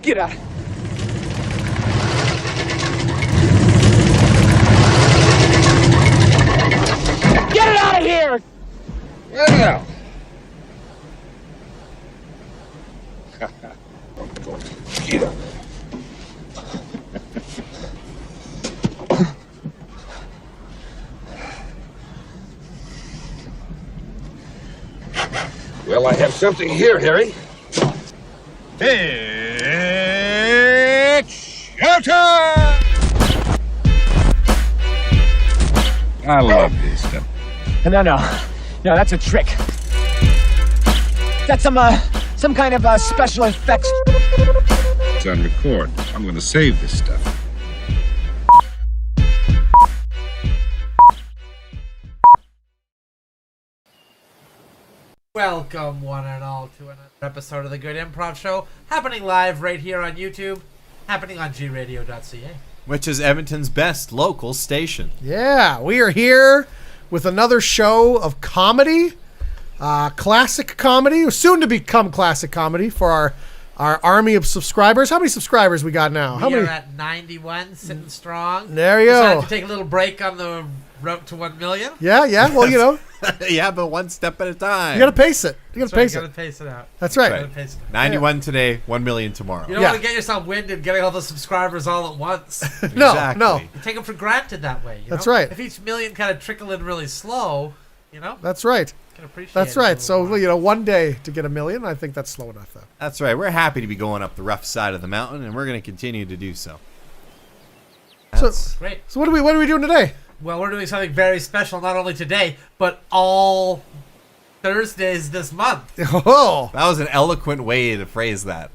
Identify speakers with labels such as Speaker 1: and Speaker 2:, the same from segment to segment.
Speaker 1: Get out. Get it out of here!
Speaker 2: Yeah. Well, I have something here, Harry. It's showtime! I love this stuff.
Speaker 1: No, that's a trick. That's some kind of special effects.
Speaker 2: It's on record. I'm going to save this stuff.
Speaker 3: Welcome, one and all, to another episode of the Good Improv Show, happening live right here on YouTube, happening on gradio.ca.
Speaker 4: Which is Edmonton's best local station.
Speaker 5: Yeah, we are here with another show of comedy, classic comedy, soon to become classic comedy for our army of subscribers. How many subscribers we got now?
Speaker 3: We are at 91, sitting strong.
Speaker 5: There you
Speaker 3: Decided
Speaker 5: go.
Speaker 3: to take a little break on the route to 1 million.
Speaker 5: Yeah, well, you know.
Speaker 4: Yeah, but one step at a time.
Speaker 5: You got to pace it. You got to pace
Speaker 3: You
Speaker 5: it.
Speaker 3: gotta pace it out.
Speaker 5: That's right.
Speaker 3: Gotta pace it out.
Speaker 4: 91 today, 1 million tomorrow.
Speaker 3: You don't
Speaker 5: Yeah.
Speaker 3: want to get yourself winded getting all the subscribers all at once.
Speaker 5: No,
Speaker 4: Exactly.
Speaker 5: no.
Speaker 3: You take them for granted that way. You
Speaker 5: That's
Speaker 3: know?
Speaker 5: right.
Speaker 3: If each million kind of trickle in really slow, you know,
Speaker 5: That's right.
Speaker 3: you can appreciate
Speaker 5: That's
Speaker 3: it a
Speaker 5: right.
Speaker 3: little
Speaker 5: So,
Speaker 3: more.
Speaker 5: you know, one day to get 1 million, I think that's slow enough, though.
Speaker 4: That's right. We're happy to be going up the rough side of the mountain, and we're going to continue to do so. That's
Speaker 3: Great.
Speaker 5: So what are we doing today?
Speaker 3: Well, we're doing something very special, not only today, but all Thursdays this month.
Speaker 5: Oh,
Speaker 4: that was an eloquent way to phrase that.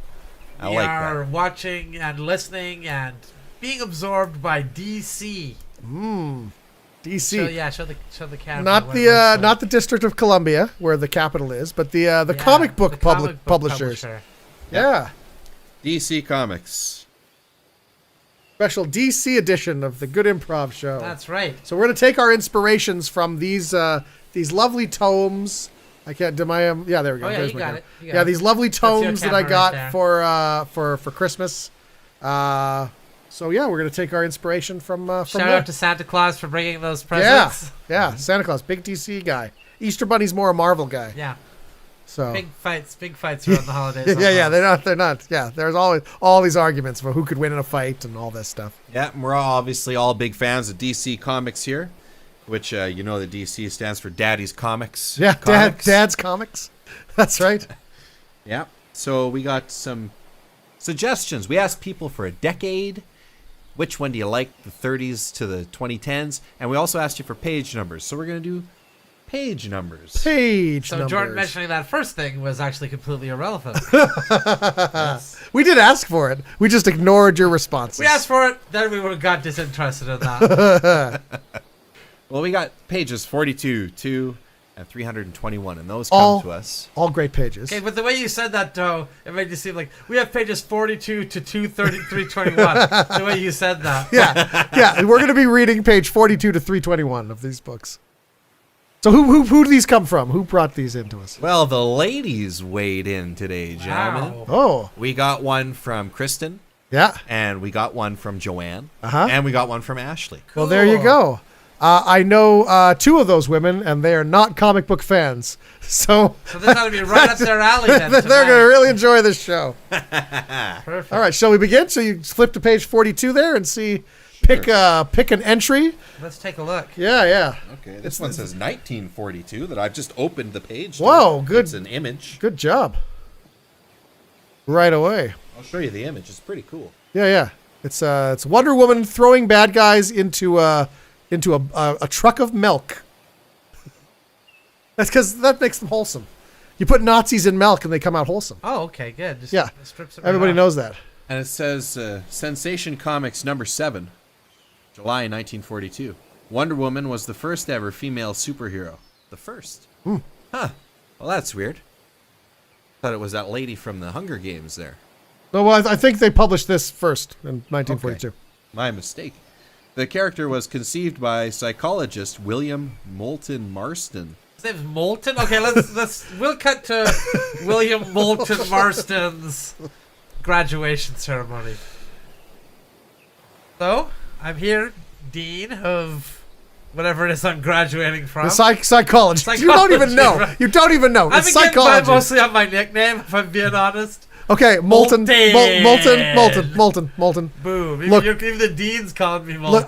Speaker 4: I
Speaker 3: We
Speaker 4: like
Speaker 3: are
Speaker 4: that.
Speaker 3: watching and listening and being absorbed by DC.
Speaker 5: DC.
Speaker 3: Show the camera.
Speaker 5: Not
Speaker 3: what
Speaker 5: the
Speaker 3: it looks like.
Speaker 5: not the District of Columbia, where the capital is, but the
Speaker 3: Yeah,
Speaker 5: comic book
Speaker 3: the comic book
Speaker 5: publishers.
Speaker 3: publisher.
Speaker 5: Yeah.
Speaker 4: DC Comics.
Speaker 5: Special DC edition of the Good Improv Show.
Speaker 3: That's right.
Speaker 5: So we're going to take our inspirations from these lovely tomes. I can't do my yeah, there we go.
Speaker 3: Oh, yeah,
Speaker 5: There's
Speaker 3: you
Speaker 5: my
Speaker 3: got
Speaker 5: camera.
Speaker 3: it. You got
Speaker 5: Yeah,
Speaker 3: it.
Speaker 5: these lovely
Speaker 3: That's your
Speaker 5: tomes that
Speaker 3: camera
Speaker 5: I got
Speaker 3: right
Speaker 5: for Christmas. So yeah, we're going to take our inspiration from
Speaker 3: Shout
Speaker 5: there.
Speaker 3: out to Santa Claus for bringing those
Speaker 5: Yeah.
Speaker 3: presents.
Speaker 5: Yeah, Santa Claus, big DC guy. Easter Bunny's more a Marvel guy.
Speaker 3: Yeah.
Speaker 5: So
Speaker 3: Big fights around the holidays.
Speaker 5: yeah, they're not. Yeah, there's always all these arguments for who could win in a fight and all this stuff.
Speaker 4: Yeah, and we're obviously all big fans of DC Comics here, which you know that DC stands for Daddy's Comics.
Speaker 5: Yeah,
Speaker 4: Comics.
Speaker 5: Dad's comics. That's right.
Speaker 4: Yeah. So we got some suggestions. We asked people for a decade. Which one do you like, the 30s to the 2010s? And we also asked you for page numbers. So we're going to do page numbers.
Speaker 5: Page
Speaker 3: So
Speaker 5: numbers.
Speaker 3: Jordan mentioning that first thing was actually completely irrelevant.
Speaker 5: We did ask for it. We just ignored your responses.
Speaker 3: We asked for it, then we would have got disinterested in that.
Speaker 4: Well, we got pages 42, 2, and 321, and those come
Speaker 5: All-
Speaker 4: to us.
Speaker 5: All great pages.
Speaker 3: Okay, but the way you said that, though, it made you seem like we have pages 42 to 23321. The way you said that.
Speaker 5: Yeah, we're going to be reading page 42 to 321 of these books. So who do these come from? Who brought these into us?
Speaker 4: Well, the ladies weighed in today, gentlemen.
Speaker 3: Wow.
Speaker 5: Oh,
Speaker 4: We got one from Kristen,
Speaker 5: yeah.
Speaker 4: and we got one from Joanne,
Speaker 5: Uh-huh.
Speaker 4: and we got one from Ashley.
Speaker 5: Well, there you
Speaker 3: Cool.
Speaker 5: go. I know two of those women, and they are not comic book fans. So
Speaker 3: So this ought to be right up their alley then.
Speaker 5: they're going to really enjoy this show.
Speaker 3: Perfect.
Speaker 5: All right, shall we begin? So you flip to page 42 there and see, pick an entry.
Speaker 3: Let's take a look.
Speaker 5: Yeah.
Speaker 4: Okay, this one says 1942 that I've just opened the page to.
Speaker 5: Whoa, good.
Speaker 4: It's an image.
Speaker 5: Good job. Right away.
Speaker 4: I'll show you the image. It's pretty cool.
Speaker 5: Yeah. It's Wonder Woman throwing bad guys into a truck of milk. That's because that makes them wholesome. You put Nazis in milk and they come out wholesome.
Speaker 3: Oh, okay, good. Just
Speaker 5: Yeah.
Speaker 3: strips it right
Speaker 5: Everybody
Speaker 3: off.
Speaker 5: knows that.
Speaker 4: And it says Sensation Comics number 7, July 1942. Wonder Woman was the first ever female superhero. The first. Huh. Well, that's weird. Thought it was that lady from the Hunger Games there.
Speaker 5: No, well, I think they published this first in 1942.
Speaker 4: My mistake. The character was conceived by psychologist William Moulton Marston.
Speaker 3: His name's Moulton? Okay, we'll cut to William Moulton Marston's graduation ceremony. So, I'm here, Dean of whatever it is I'm graduating from.
Speaker 5: The psychology. You don't even know.
Speaker 3: Right.
Speaker 5: You don't even know.
Speaker 3: I've
Speaker 5: It's
Speaker 3: been getting by
Speaker 5: psychology.
Speaker 3: mostly on my nickname, if I'm being honest.
Speaker 5: Okay, Molten. Molten.
Speaker 3: Boom.
Speaker 5: Look-
Speaker 3: Even the dean's calling me Molten.
Speaker 5: Look,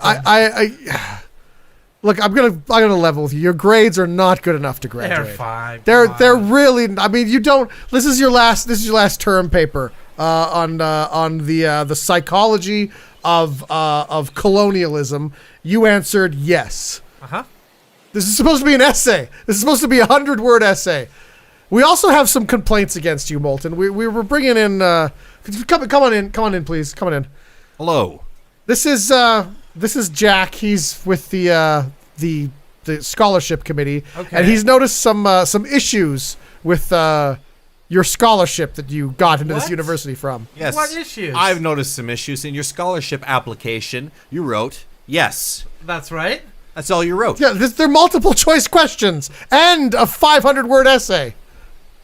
Speaker 5: look. I'm gonna level with you. Your grades are not good enough to graduate.
Speaker 3: They're fine.
Speaker 5: They're
Speaker 3: come on.
Speaker 5: really. I mean, you don't. This is your last term paper on the psychology of colonialism. You answered yes.
Speaker 3: Uh-huh.
Speaker 5: This is supposed to be an essay. This is supposed to be a 100-word essay. We also have some complaints against you, Molten. We were bringing in. Come on in, please. Come on in.
Speaker 4: Hello.
Speaker 5: This is Jack. He's with the scholarship committee,
Speaker 3: Okay.
Speaker 5: and he's noticed some issues with your scholarship that you got into this
Speaker 3: What?
Speaker 5: university from.
Speaker 4: Yes.
Speaker 3: What issues?
Speaker 4: I've noticed some issues in your scholarship application. You wrote yes.
Speaker 3: That's right.
Speaker 4: That's all you wrote.
Speaker 5: Yeah, they're multiple choice questions and a 500-word essay.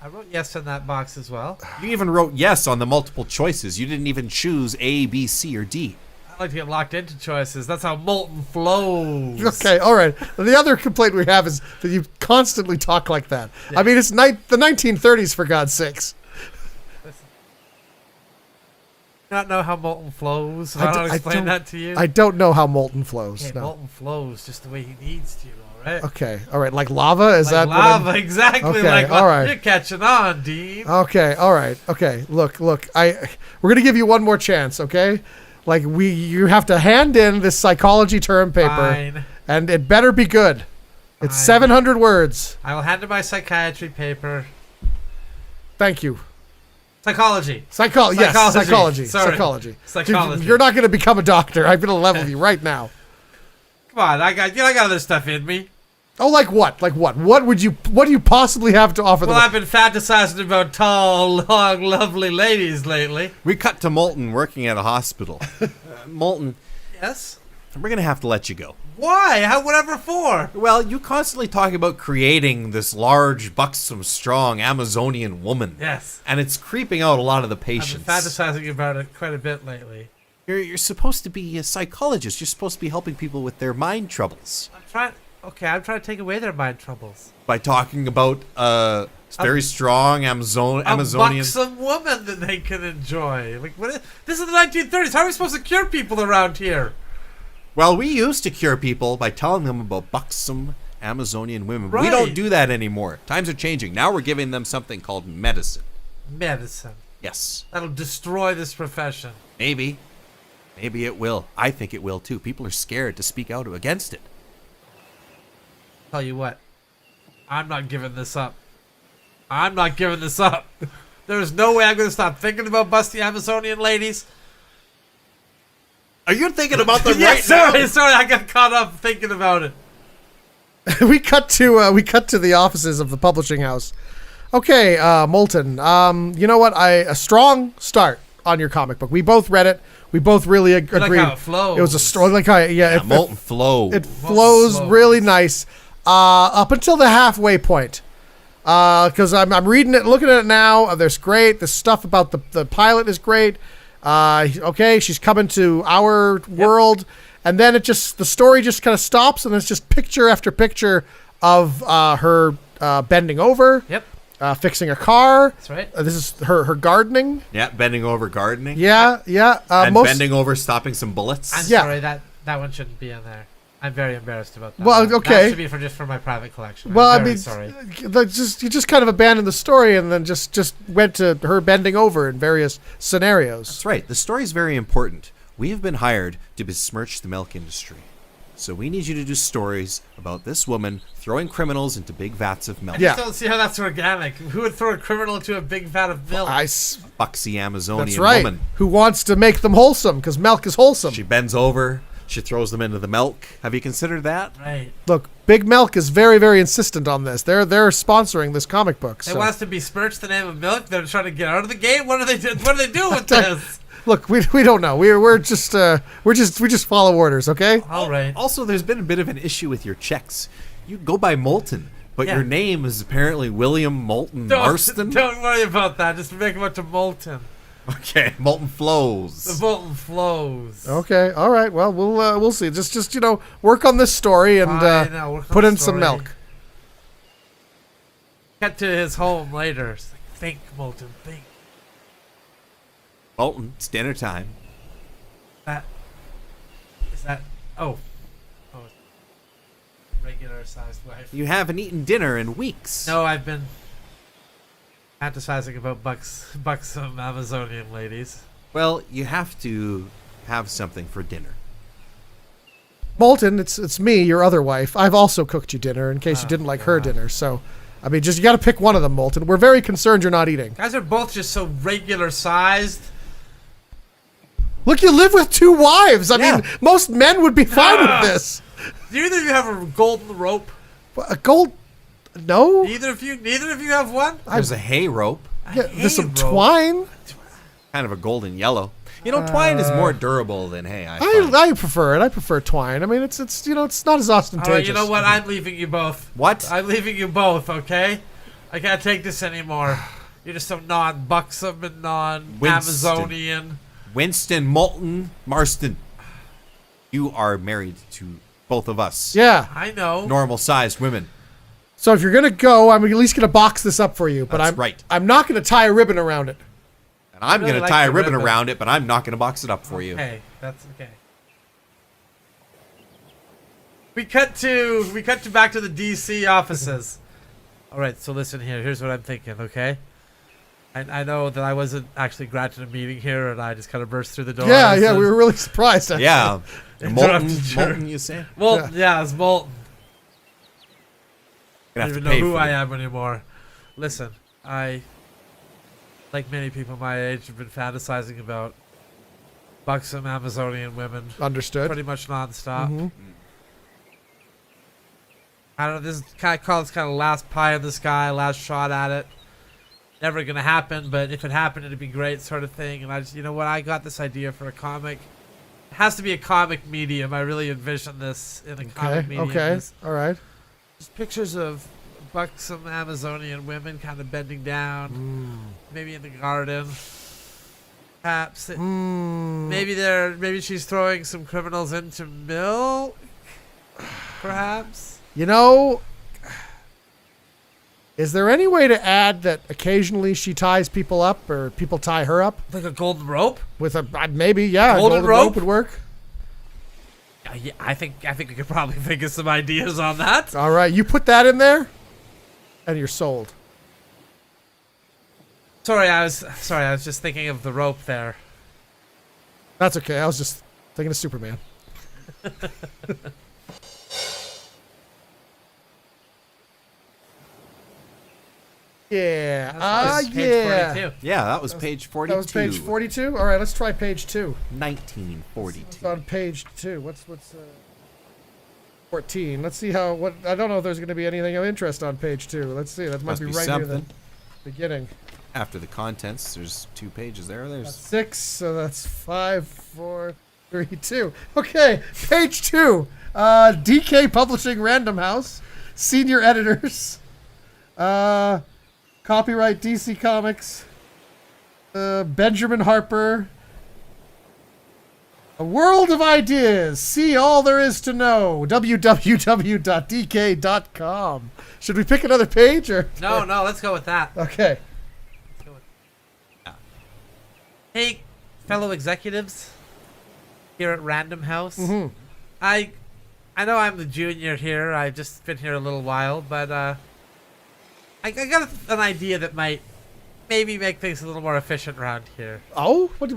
Speaker 3: I wrote yes in that box as well.
Speaker 4: You even wrote yes on the multiple choices. You didn't even choose A, B, C, or D.
Speaker 3: I like to get locked into choices. That's how Molten flows.
Speaker 5: Okay, all right. The other complaint we have is that you constantly talk like that. I mean, it's the 1930s, for God's sakes.
Speaker 3: Not know how Molten flows. I don't explain that to you.
Speaker 5: I don't know how Molten flows.
Speaker 3: Okay,
Speaker 5: No.
Speaker 3: Molten flows just the way he needs to. All right.
Speaker 5: Okay, all right. Like lava? Is
Speaker 3: Like
Speaker 5: that what I'm-
Speaker 3: lava, exactly.
Speaker 5: Okay,
Speaker 3: like
Speaker 5: all right.
Speaker 3: You're catching on, Dean.
Speaker 5: Okay, all right. Okay, look. We're gonna give you one more chance. Okay, like you have to hand in this psychology term paper,
Speaker 3: Fine.
Speaker 5: and it better be good. It's
Speaker 3: Fine.
Speaker 5: 700 words.
Speaker 3: I will hand in my psychiatry paper.
Speaker 5: Thank you.
Speaker 3: Psychology.
Speaker 5: Yes,
Speaker 3: Psychology.
Speaker 5: psychology.
Speaker 3: Sorry.
Speaker 5: Psychology.
Speaker 3: Psychology.
Speaker 5: You're not gonna become a doctor. I'm gonna level you right now.
Speaker 3: Come on, I got other stuff in me.
Speaker 5: Oh, like what? Like what? What do you possibly have to offer?
Speaker 3: Well, I've been fantasizing about tall, long, lovely ladies lately.
Speaker 4: We cut to Molten working at a hospital. Molten,
Speaker 3: Yes.
Speaker 4: we're going to have to let you go.
Speaker 3: Why? Whatever for?
Speaker 4: Well, you constantly talk about creating this large, buxom, strong Amazonian woman.
Speaker 3: Yes.
Speaker 4: And it's creeping out a lot of the
Speaker 3: I've been
Speaker 4: patients.
Speaker 3: fantasizing about it quite a bit lately.
Speaker 4: You're supposed to be a psychologist. You're supposed to be helping people with their mind troubles.
Speaker 3: I'm trying to take away their mind troubles.
Speaker 4: By talking about very strong
Speaker 3: A
Speaker 4: Amazonian...
Speaker 3: buxom woman that they can enjoy. Like this is the 1930s. How are we supposed to cure people around here?
Speaker 4: Well, we used to cure people by telling them about buxom Amazonian women. We
Speaker 3: Right.
Speaker 4: don't do that anymore. Times are changing. Now we're giving them something called medicine.
Speaker 3: Medicine.
Speaker 4: Yes.
Speaker 3: That'll destroy this profession.
Speaker 4: Maybe. Maybe it will. I think it will too. People are scared to speak out against it.
Speaker 3: Tell you what, I'm not giving this up. I'm not giving this up. There's no way I'm going to stop thinking about busty Amazonian ladies.
Speaker 4: Are you thinking about them
Speaker 3: Yeah,
Speaker 4: right now?
Speaker 3: sorry, I got caught up thinking about it.
Speaker 5: we cut to the offices of the publishing house. Okay, Molten. You know what? A strong start on your comic book. We both read it. We both really agreed.
Speaker 3: like how it flows.
Speaker 5: It was a strong, like how
Speaker 4: Yeah, Molten flow.
Speaker 5: it flows really nice up until the halfway point. Because I'm reading it, looking at it now. There's great. The stuff about the pilot is great. Okay, she's coming to our world, and then the story just kind of stops, and it's just picture after picture of her bending over,
Speaker 3: Yep,
Speaker 5: fixing a car.
Speaker 3: that's right.
Speaker 5: This is her gardening.
Speaker 4: Yeah, bending over gardening.
Speaker 5: Yeah.
Speaker 4: And bending over stopping some bullets.
Speaker 3: I'm
Speaker 5: Yeah.
Speaker 3: sorry, that one shouldn't be in there. I'm very embarrassed about that.
Speaker 5: Well,
Speaker 3: one.
Speaker 5: okay.
Speaker 3: That should be just for my private collection.
Speaker 5: Well,
Speaker 3: I'm
Speaker 5: I
Speaker 3: very
Speaker 5: mean,
Speaker 3: sorry.
Speaker 5: you just kind of abandoned the story and then just went to her bending over in various scenarios.
Speaker 4: That's right. The story is very important. We have been hired to besmirch the milk industry. So we need you to do stories about this woman throwing criminals into big vats of milk.
Speaker 3: I
Speaker 5: Yeah.
Speaker 3: just don't see how that's organic. Who would throw a criminal into a big vat of milk?
Speaker 4: Buxy Amazonian
Speaker 5: That's right.
Speaker 4: woman.
Speaker 5: Who wants to make them wholesome? Because milk is wholesome.
Speaker 4: She bends over. She throws them into the milk. Have you considered that?
Speaker 3: Right.
Speaker 5: Look, Big Milk is very, very insistent on this. They're sponsoring this comic book.
Speaker 3: They
Speaker 5: So.
Speaker 3: want us to besmirch the name of milk. They're trying to get out of the game. What are they doing? What are they doing with this?
Speaker 5: Look, we don't know. We just follow orders, okay?
Speaker 3: All right.
Speaker 4: Also, there's been a bit of an issue with your checks. You go by Molten, but
Speaker 3: Yeah.
Speaker 4: your name is apparently William Moulton Marston.
Speaker 3: Don't worry about that. Just make them up to Molten.
Speaker 4: Okay, molten flows.
Speaker 3: The molten flows.
Speaker 5: Okay, all right. Well, we'll see. Just work on this story and
Speaker 3: Fine, I'll work on
Speaker 5: put
Speaker 3: the
Speaker 5: in some
Speaker 3: story.
Speaker 5: milk.
Speaker 3: Cut to his home later. It's like, think, Molten, think.
Speaker 4: Molten, it's dinner time.
Speaker 3: Is that? Oh, regular sized wife.
Speaker 4: You haven't eaten dinner in weeks.
Speaker 3: No, I've been fantasizing about buxom Amazonian ladies.
Speaker 4: Well, you have to have something for dinner.
Speaker 5: Molten, it's me, your other wife. I've also cooked you dinner in case you didn't like her dinner. So, I mean, just you got to pick one of them, Molten. We're very concerned you're not eating.
Speaker 3: Guys are both just so regular sized.
Speaker 5: Look, you live with 2 wives. I
Speaker 4: Yeah.
Speaker 5: mean, most men would be fine with this.
Speaker 3: Do either of you have a golden rope?
Speaker 5: A gold? No.
Speaker 3: Neither of you have one?
Speaker 4: There's a hay rope,
Speaker 5: Yeah, there's some
Speaker 3: hay rope.
Speaker 5: twine.
Speaker 4: kind of a golden yellow. You know, twine is more durable than hay. I find.
Speaker 5: I prefer it. I prefer twine. I mean, it's it's not as ostentatious.
Speaker 3: All right, you know what? I'm leaving you both.
Speaker 4: What?
Speaker 3: I'm leaving you both, okay? I can't take this anymore. You're just so non-buxom and non-Amazonian.
Speaker 4: Winston Molten Marston. You are married to both of us.
Speaker 5: Yeah.
Speaker 3: I know.
Speaker 4: Normal-sized women.
Speaker 5: So if you're gonna go, I'm at least gonna box this up for you. But
Speaker 4: That's right.
Speaker 5: I'm not gonna tie a ribbon around it.
Speaker 4: And I'm
Speaker 3: really
Speaker 4: going to
Speaker 3: like
Speaker 4: tie
Speaker 3: the
Speaker 4: a ribbon
Speaker 3: ribbon.
Speaker 4: around it, but I'm not going to box it up for you.
Speaker 3: Okay, that's okay. We cut to back to the DC offices. All right, so listen here. Here's what I'm thinking, okay? I know that I wasn't actually granted a meeting here, and I just kind of burst through the door.
Speaker 5: Yeah,
Speaker 3: and
Speaker 5: yeah,
Speaker 3: said-
Speaker 5: we were really surprised. Actually.
Speaker 4: Yeah. Molten,
Speaker 3: Interrupted your-
Speaker 4: molten, you say?
Speaker 3: Molten, yeah, it's Molten.
Speaker 4: You're
Speaker 3: I
Speaker 4: going
Speaker 3: don't
Speaker 4: to have
Speaker 3: even
Speaker 4: to
Speaker 3: know
Speaker 4: pay
Speaker 3: who
Speaker 4: for
Speaker 3: I
Speaker 4: it.
Speaker 3: am anymore. Listen, I, like many people my age, have been fantasizing about buxom Amazonian women
Speaker 5: Understood.
Speaker 3: pretty much nonstop.
Speaker 5: Mhm.
Speaker 3: I don't know, this is kind of last pie in the sky, last shot at it. Never gonna happen, but if it happened, it'd be great, sort of thing. And I just, you know what, I got this idea for a comic. It has to be a comic medium. I really envision this in a comic
Speaker 5: Okay.
Speaker 3: medium.
Speaker 5: Okay.
Speaker 3: Just
Speaker 5: All right.
Speaker 3: pictures of buxom Amazonian women kind of bending down, maybe in the garden. Perhaps maybe she's throwing some criminals into milk. Perhaps.
Speaker 5: You know, is there any way to add that occasionally she ties people up or people tie her up
Speaker 3: Like a golden rope?
Speaker 5: with a maybe? Yeah, a
Speaker 3: Golden rope?
Speaker 5: would work.
Speaker 3: Yeah, I think we could probably think of some ideas on that.
Speaker 5: All right, you put that in there, and you're sold.
Speaker 3: Sorry, I was just thinking of the rope there.
Speaker 5: That's okay. I was just thinking of Superman. Yeah.
Speaker 3: That's page
Speaker 5: Yeah.
Speaker 3: 42.
Speaker 4: Yeah, that was page 42.
Speaker 5: That was page 42. All right, let's try page 2.
Speaker 4: 1942.
Speaker 5: It's on page 2. What's 14? Let's see what I don't know if there's going to be anything of interest on page 2. Let's see. That might
Speaker 4: Must
Speaker 5: be
Speaker 4: be
Speaker 5: right near the
Speaker 4: something.
Speaker 5: beginning.
Speaker 4: After the contents, there's 2 pages there.
Speaker 5: That's
Speaker 4: There's
Speaker 5: 6, so that's 5, 4, 3, 2. Okay, page 2. DK Publishing Random House. Senior editors. Copyright DC Comics. Benjamin Harper. A world of ideas. See all there is to know. www.dk.com. Should we pick another page or?
Speaker 3: No, let's go with that.
Speaker 5: Okay.
Speaker 3: Hey, fellow executives here at Random House.
Speaker 5: Mhm.
Speaker 3: I know I'm the junior here. I've just been here a little while, but I got an idea that might maybe make things a little more efficient around here.
Speaker 5: Oh, what do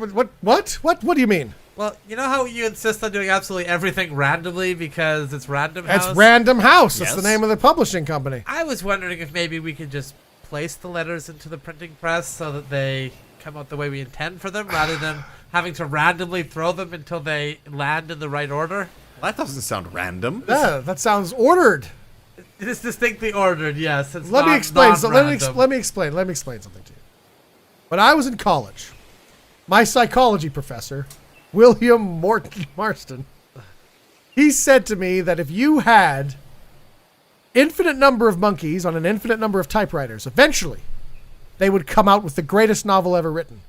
Speaker 5: you mean?
Speaker 3: Well, you know how you insist on doing absolutely everything randomly because it's Random House?
Speaker 5: It's Random House. That's the
Speaker 4: Yes.
Speaker 5: name of the publishing company.
Speaker 3: I was wondering if maybe we could just place the letters into the printing press so that they come out the way we intend for them rather than having to randomly throw them until they land in the right order.
Speaker 4: Well, that doesn't sound random.
Speaker 5: Yeah, that sounds ordered.
Speaker 3: It is distinctly ordered, yes. It's
Speaker 5: Let me
Speaker 3: not
Speaker 5: explain. So let me
Speaker 3: non-random.
Speaker 5: explain something to you. When I was in college, my psychology professor, William Morton Marston, he said to me that if you had infinite number of monkeys on an infinite number of typewriters, eventually they would come out with the greatest novel ever written.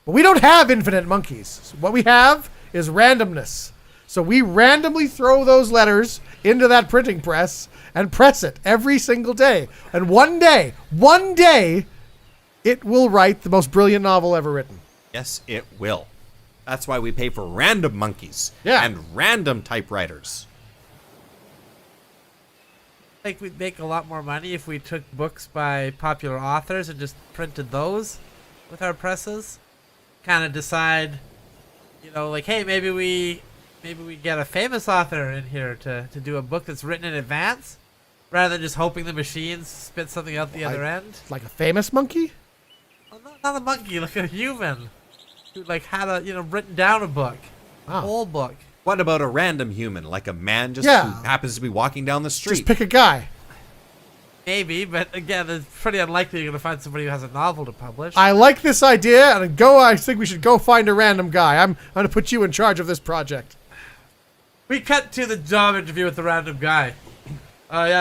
Speaker 5: But we don't have infinite monkeys. What we have is randomness. So we randomly throw those letters into that printing press and press it every single day. And one day, it will write the most brilliant novel ever written.
Speaker 4: Yes, it will. That's why we pay for random monkeys
Speaker 5: Yeah.
Speaker 4: and random typewriters.
Speaker 3: I think we'd make a lot more money if we took books by popular authors and just printed those with our presses. Kind of decide, like, hey, maybe we get a famous author in here to do a book that's written in advance, rather than just hoping the machines spit something out the other end.
Speaker 5: Like a famous monkey?
Speaker 3: Well, not a monkey, like a human who had written down a book, a whole book.
Speaker 4: What about a random human, like a man just
Speaker 5: Yeah.
Speaker 4: who happens to be walking down the street?
Speaker 5: Just pick a guy.
Speaker 3: Maybe, but again, it's pretty unlikely you're going to find somebody who has a novel to publish.
Speaker 5: I like this idea, and I think we should go find a random guy. I'm going to put you in charge of this project.
Speaker 3: We cut to the job interview with the random guy.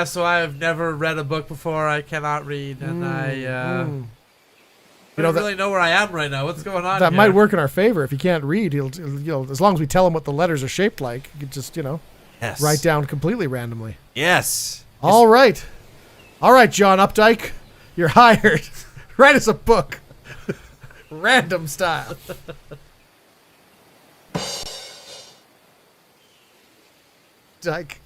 Speaker 3: So I have never read a book before. I cannot read, and I don't really know where I am right now. What's going on
Speaker 5: That
Speaker 3: here?
Speaker 5: might work in our favor. If he can't read, he'll as long as we tell him what the letters are shaped like, he could just,
Speaker 4: Yes.
Speaker 5: write down completely randomly.
Speaker 4: Yes.
Speaker 5: All right, John Updike, you're hired. Write us a book, random style. Dyke.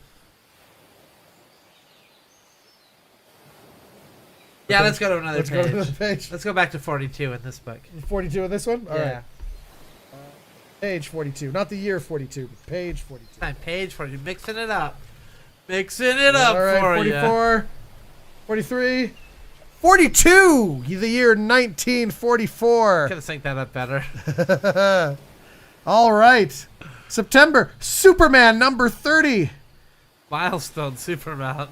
Speaker 3: Yeah, let's go to another
Speaker 5: Let's
Speaker 3: page.
Speaker 5: go to the page.
Speaker 3: Let's go back to 42 in this book.
Speaker 5: 42 in this one? All
Speaker 3: yeah.
Speaker 5: right. Page 42. Not the year 42, but page 42.
Speaker 3: Time, page 42. Mixing it up. Mixing it up
Speaker 5: All right,
Speaker 3: for
Speaker 5: 44, 43, 42, the year 1944.
Speaker 3: Could have synced that up better.
Speaker 5: All right. September, Superman number 30.
Speaker 3: Milestone Superman.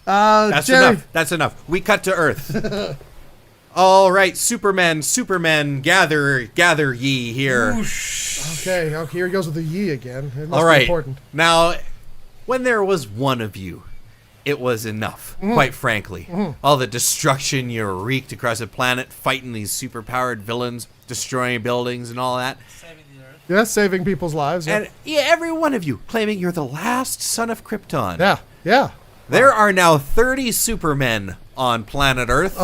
Speaker 4: That's
Speaker 5: Jerry.
Speaker 4: enough. That's enough. We cut to Earth. All right, Superman, gather ye here.
Speaker 5: Okay, here he goes with the ye again. It must
Speaker 4: All
Speaker 5: be
Speaker 4: right.
Speaker 5: important.
Speaker 4: Now, when there was one of you, it was enough, quite frankly. All the destruction you wreaked across the planet, fighting these superpowered villains, destroying buildings and all that.
Speaker 3: Saving the Earth.
Speaker 5: Yeah, saving people's lives. Yeah,
Speaker 4: And every one of you claiming you're the last son of Krypton.
Speaker 5: yeah.
Speaker 4: There are now 30 Supermen on planet Earth.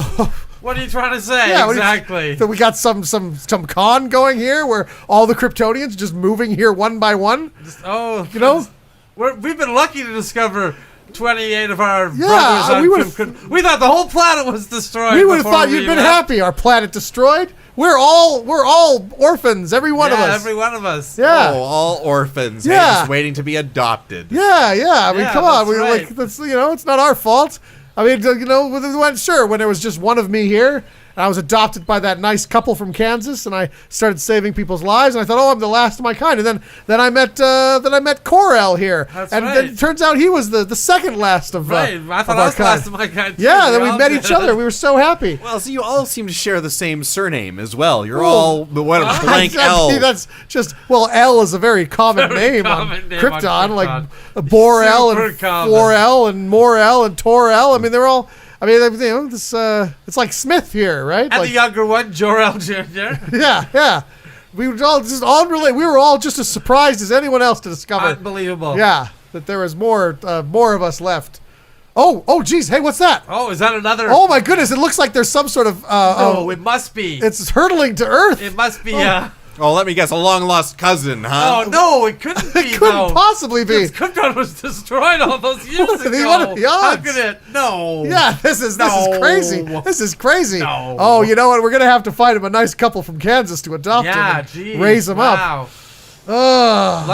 Speaker 3: What are you trying to say?
Speaker 5: Yeah, what do you-
Speaker 3: exactly.
Speaker 5: So we got some con going here where all the Kryptonians just moving here one by one.
Speaker 3: We've been lucky to discover 28 of our
Speaker 5: Yeah,
Speaker 3: brothers on
Speaker 5: we would've-
Speaker 3: we thought the whole planet was destroyed.
Speaker 5: We would have
Speaker 3: before
Speaker 5: thought
Speaker 3: we
Speaker 5: you'd been
Speaker 3: left.
Speaker 5: happy. Our planet destroyed. We're all orphans, every one of us.
Speaker 3: Every one of us.
Speaker 5: Yeah.
Speaker 4: Oh, all orphans. Hey,
Speaker 5: Yeah.
Speaker 4: just waiting to be adopted.
Speaker 5: Yeah. I mean,
Speaker 3: Yeah,
Speaker 5: come on.
Speaker 3: that's right.
Speaker 5: That's it's not our fault. I mean, when there was just one of me here, and I was adopted by that nice couple from Kansas, and I started saving people's lives, and I thought, I'm the last of my kind. And then I met Cor-El here,
Speaker 3: That's
Speaker 5: and
Speaker 3: right.
Speaker 5: then it turns out he was the second last of
Speaker 3: Right. I thought
Speaker 5: of
Speaker 3: I
Speaker 5: our
Speaker 3: was the last
Speaker 5: kind.
Speaker 3: of my kind. Too.
Speaker 5: Yeah, then we
Speaker 3: all
Speaker 5: met
Speaker 3: did.
Speaker 5: each other. We were so happy.
Speaker 4: Well, so you all seem to share the same surname as well. You're all blank L.
Speaker 5: That's just L is a very common name on
Speaker 3: common name
Speaker 5: Krypton,
Speaker 3: on
Speaker 5: like
Speaker 3: Krypton.
Speaker 5: Bor-El
Speaker 3: Super
Speaker 5: and
Speaker 3: common.
Speaker 5: 4L and Mor-El and Tor-El. I mean, they're all. I mean, this it's like Smith here, right?
Speaker 3: And
Speaker 5: Like,
Speaker 3: the younger one, Jor-El Jr.
Speaker 5: yeah. We were all just we were all just as surprised as anyone else to discover.
Speaker 3: Unbelievable.
Speaker 5: Yeah, that there was more of us left. Oh, geez. Hey, what's that?
Speaker 3: Oh, is that another?
Speaker 5: Oh my goodness! It looks like there's some sort of.
Speaker 3: No, it must be.
Speaker 5: It's hurtling to Earth.
Speaker 3: It must be.
Speaker 4: Oh, let me guess, a long-lost cousin, huh?
Speaker 3: Oh no, it couldn't be.
Speaker 5: It couldn't
Speaker 3: though.
Speaker 5: possibly be.
Speaker 3: Because Krypton was destroyed all those years
Speaker 5: What are the
Speaker 3: ago. How
Speaker 5: odds?
Speaker 3: could it? No.
Speaker 5: Yeah, this is
Speaker 3: No.
Speaker 5: crazy. This is crazy.
Speaker 3: No.
Speaker 5: Oh, you know what? We're gonna have to find him a nice couple from Kansas to adopt
Speaker 3: Yeah,
Speaker 5: him, and
Speaker 3: geez.
Speaker 5: raise him up.
Speaker 3: Wow.
Speaker 5: Ugh.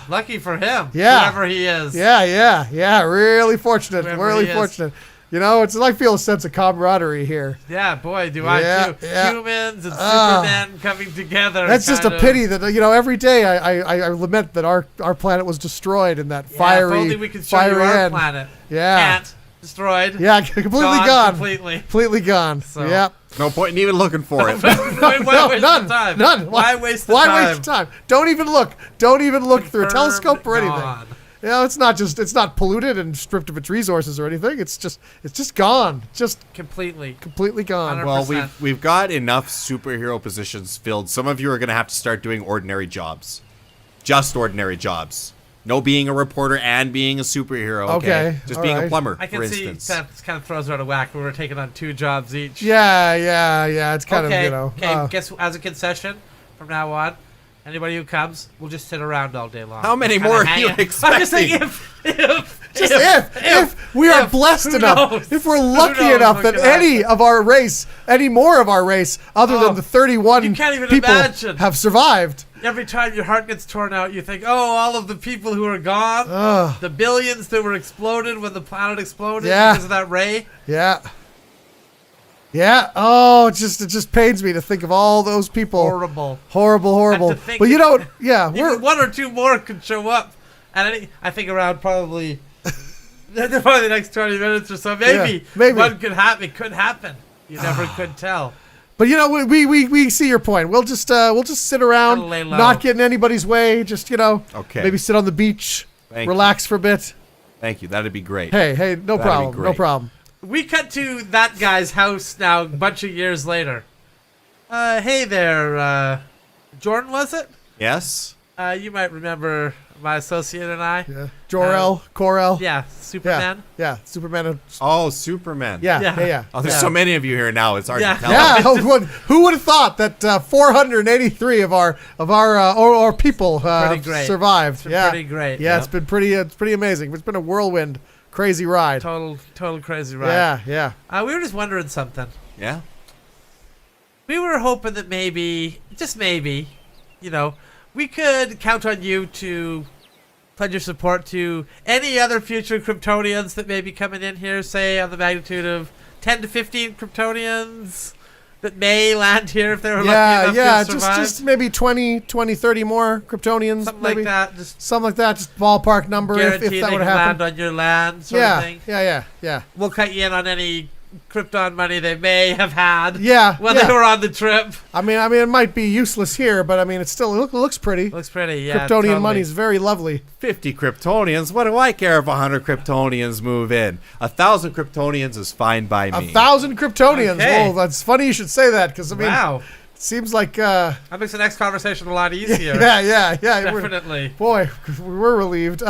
Speaker 3: Lucky for him.
Speaker 5: Yeah.
Speaker 3: Whoever he is.
Speaker 5: Yeah. Really fortunate.
Speaker 3: Whoever
Speaker 5: Really
Speaker 3: he is.
Speaker 5: fortunate. I feel a sense of camaraderie here.
Speaker 3: Yeah, boy, do
Speaker 5: Yeah,
Speaker 3: I too.
Speaker 5: yeah.
Speaker 3: Humans and Superman coming together.
Speaker 5: That's just a
Speaker 3: kind of.
Speaker 5: pity that every day I lament that our planet was destroyed in that
Speaker 3: Yeah,
Speaker 5: fiery,
Speaker 3: if only we could show you
Speaker 5: fiery
Speaker 3: our
Speaker 5: end.
Speaker 3: planet.
Speaker 5: Yeah.
Speaker 3: Can't. Destroyed.
Speaker 5: Yeah, completely gone.
Speaker 3: Completely.
Speaker 5: Gone.
Speaker 3: So-
Speaker 5: Yep.
Speaker 4: No point in even looking for it.
Speaker 3: Why waste
Speaker 5: none.
Speaker 3: the time?
Speaker 5: None.
Speaker 3: Why waste the
Speaker 5: Why
Speaker 3: time?
Speaker 5: waste the time? Don't even look. Don't even look through a
Speaker 3: Confirmed
Speaker 5: telescope or anything.
Speaker 3: gone.
Speaker 5: You know, it's not polluted and stripped of its resources or anything. It's just gone. Just
Speaker 3: Completely.
Speaker 5: completely gone.
Speaker 3: 100%.
Speaker 4: Well, we've got enough superhero positions filled. Some of you are going to have to start doing ordinary jobs. Just ordinary jobs. No being a reporter and being a superhero. Okay. Just
Speaker 5: all
Speaker 4: being a
Speaker 5: right.
Speaker 4: plumber,
Speaker 3: I
Speaker 4: for
Speaker 3: can see
Speaker 4: instance.
Speaker 3: that kind of throws her out of whack when we're taking on 2 jobs each.
Speaker 5: Yeah. It's kind of, you know.
Speaker 3: Okay, guess as a concession from now on, anybody who comes, we'll just sit around all day long.
Speaker 4: How many
Speaker 3: Kinda
Speaker 4: more are
Speaker 3: hang
Speaker 4: you
Speaker 3: out.
Speaker 4: expecting?
Speaker 3: I'm just saying
Speaker 5: if we are blessed
Speaker 3: who
Speaker 5: enough,
Speaker 3: knows?
Speaker 5: if we're
Speaker 3: Who
Speaker 5: lucky
Speaker 3: knows
Speaker 5: enough
Speaker 3: what
Speaker 5: that
Speaker 3: could
Speaker 5: any
Speaker 3: happen?
Speaker 5: of our race, any more of our race, other than the 31
Speaker 3: you can't even
Speaker 5: people
Speaker 3: imagine.
Speaker 5: have survived.
Speaker 3: Every time your heart gets torn out, you think, oh, all of the people who are gone,
Speaker 5: Ugh.
Speaker 3: the billions that were exploded when the planet exploded
Speaker 5: Yeah.
Speaker 3: because of that ray.
Speaker 5: Yeah. Oh, it just pains me to think of all those people.
Speaker 3: Horrible.
Speaker 5: Horrible.
Speaker 3: And to think
Speaker 5: But you
Speaker 3: that-
Speaker 5: don't. Yeah, we're.
Speaker 3: Even 1 or 2 more could show up. And I think around probably the next 20 minutes or so. Maybe,
Speaker 5: Yeah, maybe.
Speaker 3: one could happen. It could happen. You never could tell.
Speaker 5: But you know, we see your point. We'll just sit around,
Speaker 3: Gotta lay low.
Speaker 5: not get in anybody's way. Just
Speaker 4: Okay.
Speaker 5: maybe sit on the beach,
Speaker 4: Thank
Speaker 5: relax for a bit.
Speaker 4: Thank you. That'd be great.
Speaker 5: Hey, no
Speaker 4: That'd be
Speaker 5: problem, no
Speaker 4: great.
Speaker 5: problem.
Speaker 3: We cut to that guy's house now a bunch of years later. Hey there, Jordan, was it?
Speaker 4: Yes?
Speaker 3: You might remember my associate and I.
Speaker 5: Yeah, Corel.
Speaker 3: Yeah, Superman.
Speaker 5: Yeah, Superman.
Speaker 4: Oh, Superman.
Speaker 5: Yeah.
Speaker 4: Oh, there's
Speaker 3: Yeah.
Speaker 4: so many of you here now. It's hard
Speaker 3: Yeah.
Speaker 4: to tell.
Speaker 5: Yeah, who would have thought that 483 of our people
Speaker 3: Pretty great.
Speaker 5: survived?
Speaker 3: It's been
Speaker 5: Yeah,
Speaker 3: pretty great.
Speaker 5: Yeah, it's been pretty amazing. It's been a whirlwind, crazy ride.
Speaker 3: Total crazy ride.
Speaker 5: Yeah.
Speaker 3: We were just wondering something.
Speaker 4: Yeah?
Speaker 3: We were hoping that maybe, just maybe, we could count on you to pledge your support to any other future Kryptonians that may be coming in here, say on the magnitude of 10 to 15 Kryptonians that may land here if they were lucky enough to survive.
Speaker 5: just maybe 20, 30 more Kryptonians.
Speaker 3: Something
Speaker 5: maybe.
Speaker 3: like that. Just
Speaker 5: Something like that, just ballpark number if
Speaker 3: guarantee
Speaker 5: that
Speaker 3: they
Speaker 5: would
Speaker 3: can
Speaker 5: happen.
Speaker 3: land on your land sort of thing.
Speaker 5: Yeah.
Speaker 3: We'll cut you in on any Krypton money they may have had
Speaker 5: Yeah,
Speaker 3: when
Speaker 5: yeah.
Speaker 3: they were on the trip.
Speaker 5: I mean, it might be useless here, but I mean, it looks pretty.
Speaker 3: Looks pretty, yeah.
Speaker 5: Kryptonian
Speaker 3: totally.
Speaker 5: money is very lovely.
Speaker 4: 50 Kryptonians? What do I care if 100 Kryptonians move in? 1,000 Kryptonians is fine by me.
Speaker 5: 1,000 Kryptonians.
Speaker 3: Okay.
Speaker 5: Well, that's funny you should say that because I mean,
Speaker 3: Wow.
Speaker 5: it seems like
Speaker 3: That makes the next conversation a lot easier.
Speaker 5: yeah.
Speaker 3: Definitely.
Speaker 5: Boy, we're relieved.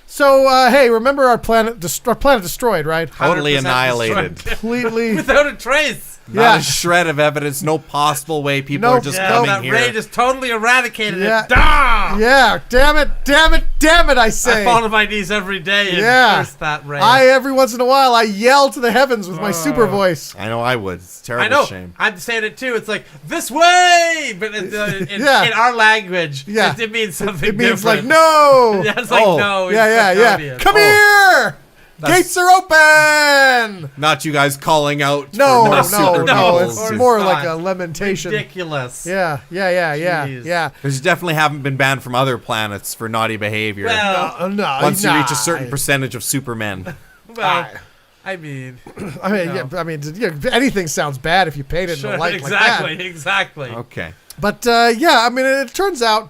Speaker 5: So hey, remember our planet destroyed, right?
Speaker 4: Totally
Speaker 3: 100%
Speaker 4: annihilated.
Speaker 3: destroyed.
Speaker 5: Completely.
Speaker 3: Without a trace.
Speaker 4: Not
Speaker 5: Yeah.
Speaker 4: a shred of evidence. No possible way people
Speaker 5: Nope.
Speaker 4: are just
Speaker 3: Yeah,
Speaker 4: coming
Speaker 3: that
Speaker 4: here.
Speaker 3: ray just totally eradicated
Speaker 5: Yeah.
Speaker 3: it. Dah!
Speaker 5: Yeah, damn it, I say.
Speaker 3: I fall to my knees every day and
Speaker 5: Yeah.
Speaker 3: curse that ray.
Speaker 5: Every once in a while, I yell to the heavens with my super voice.
Speaker 4: I know I would. It's a terrible
Speaker 3: I know.
Speaker 4: shame.
Speaker 3: I'm saying it too. It's like, this way! But
Speaker 5: Yeah.
Speaker 3: in our language,
Speaker 5: Yeah.
Speaker 3: it means something
Speaker 5: It means
Speaker 3: different.
Speaker 5: like, no!
Speaker 3: Yeah, it's like,
Speaker 4: Oh.
Speaker 3: no. it's
Speaker 5: Yeah.
Speaker 3: Kryptonian.
Speaker 5: Come here!
Speaker 4: That's-
Speaker 5: Gates are open!
Speaker 4: Not you guys calling out.
Speaker 5: No,
Speaker 4: for more
Speaker 5: no,
Speaker 4: super
Speaker 5: no.
Speaker 4: people.
Speaker 5: It's
Speaker 3: course
Speaker 5: more
Speaker 3: not.
Speaker 5: like a lamentation.
Speaker 3: Ridiculous.
Speaker 5: Yeah.
Speaker 3: Jeez.
Speaker 4: Because you definitely haven't been banned from other planets for naughty behavior.
Speaker 3: Well,
Speaker 5: No,
Speaker 4: once you
Speaker 5: nah.
Speaker 4: reach a certain percentage of supermen.
Speaker 3: I mean,
Speaker 5: anything sounds bad if you paint it in
Speaker 3: sure,
Speaker 5: a light
Speaker 3: exactly,
Speaker 5: like that.
Speaker 3: exactly.
Speaker 4: Okay.
Speaker 5: But yeah, I mean, it turns out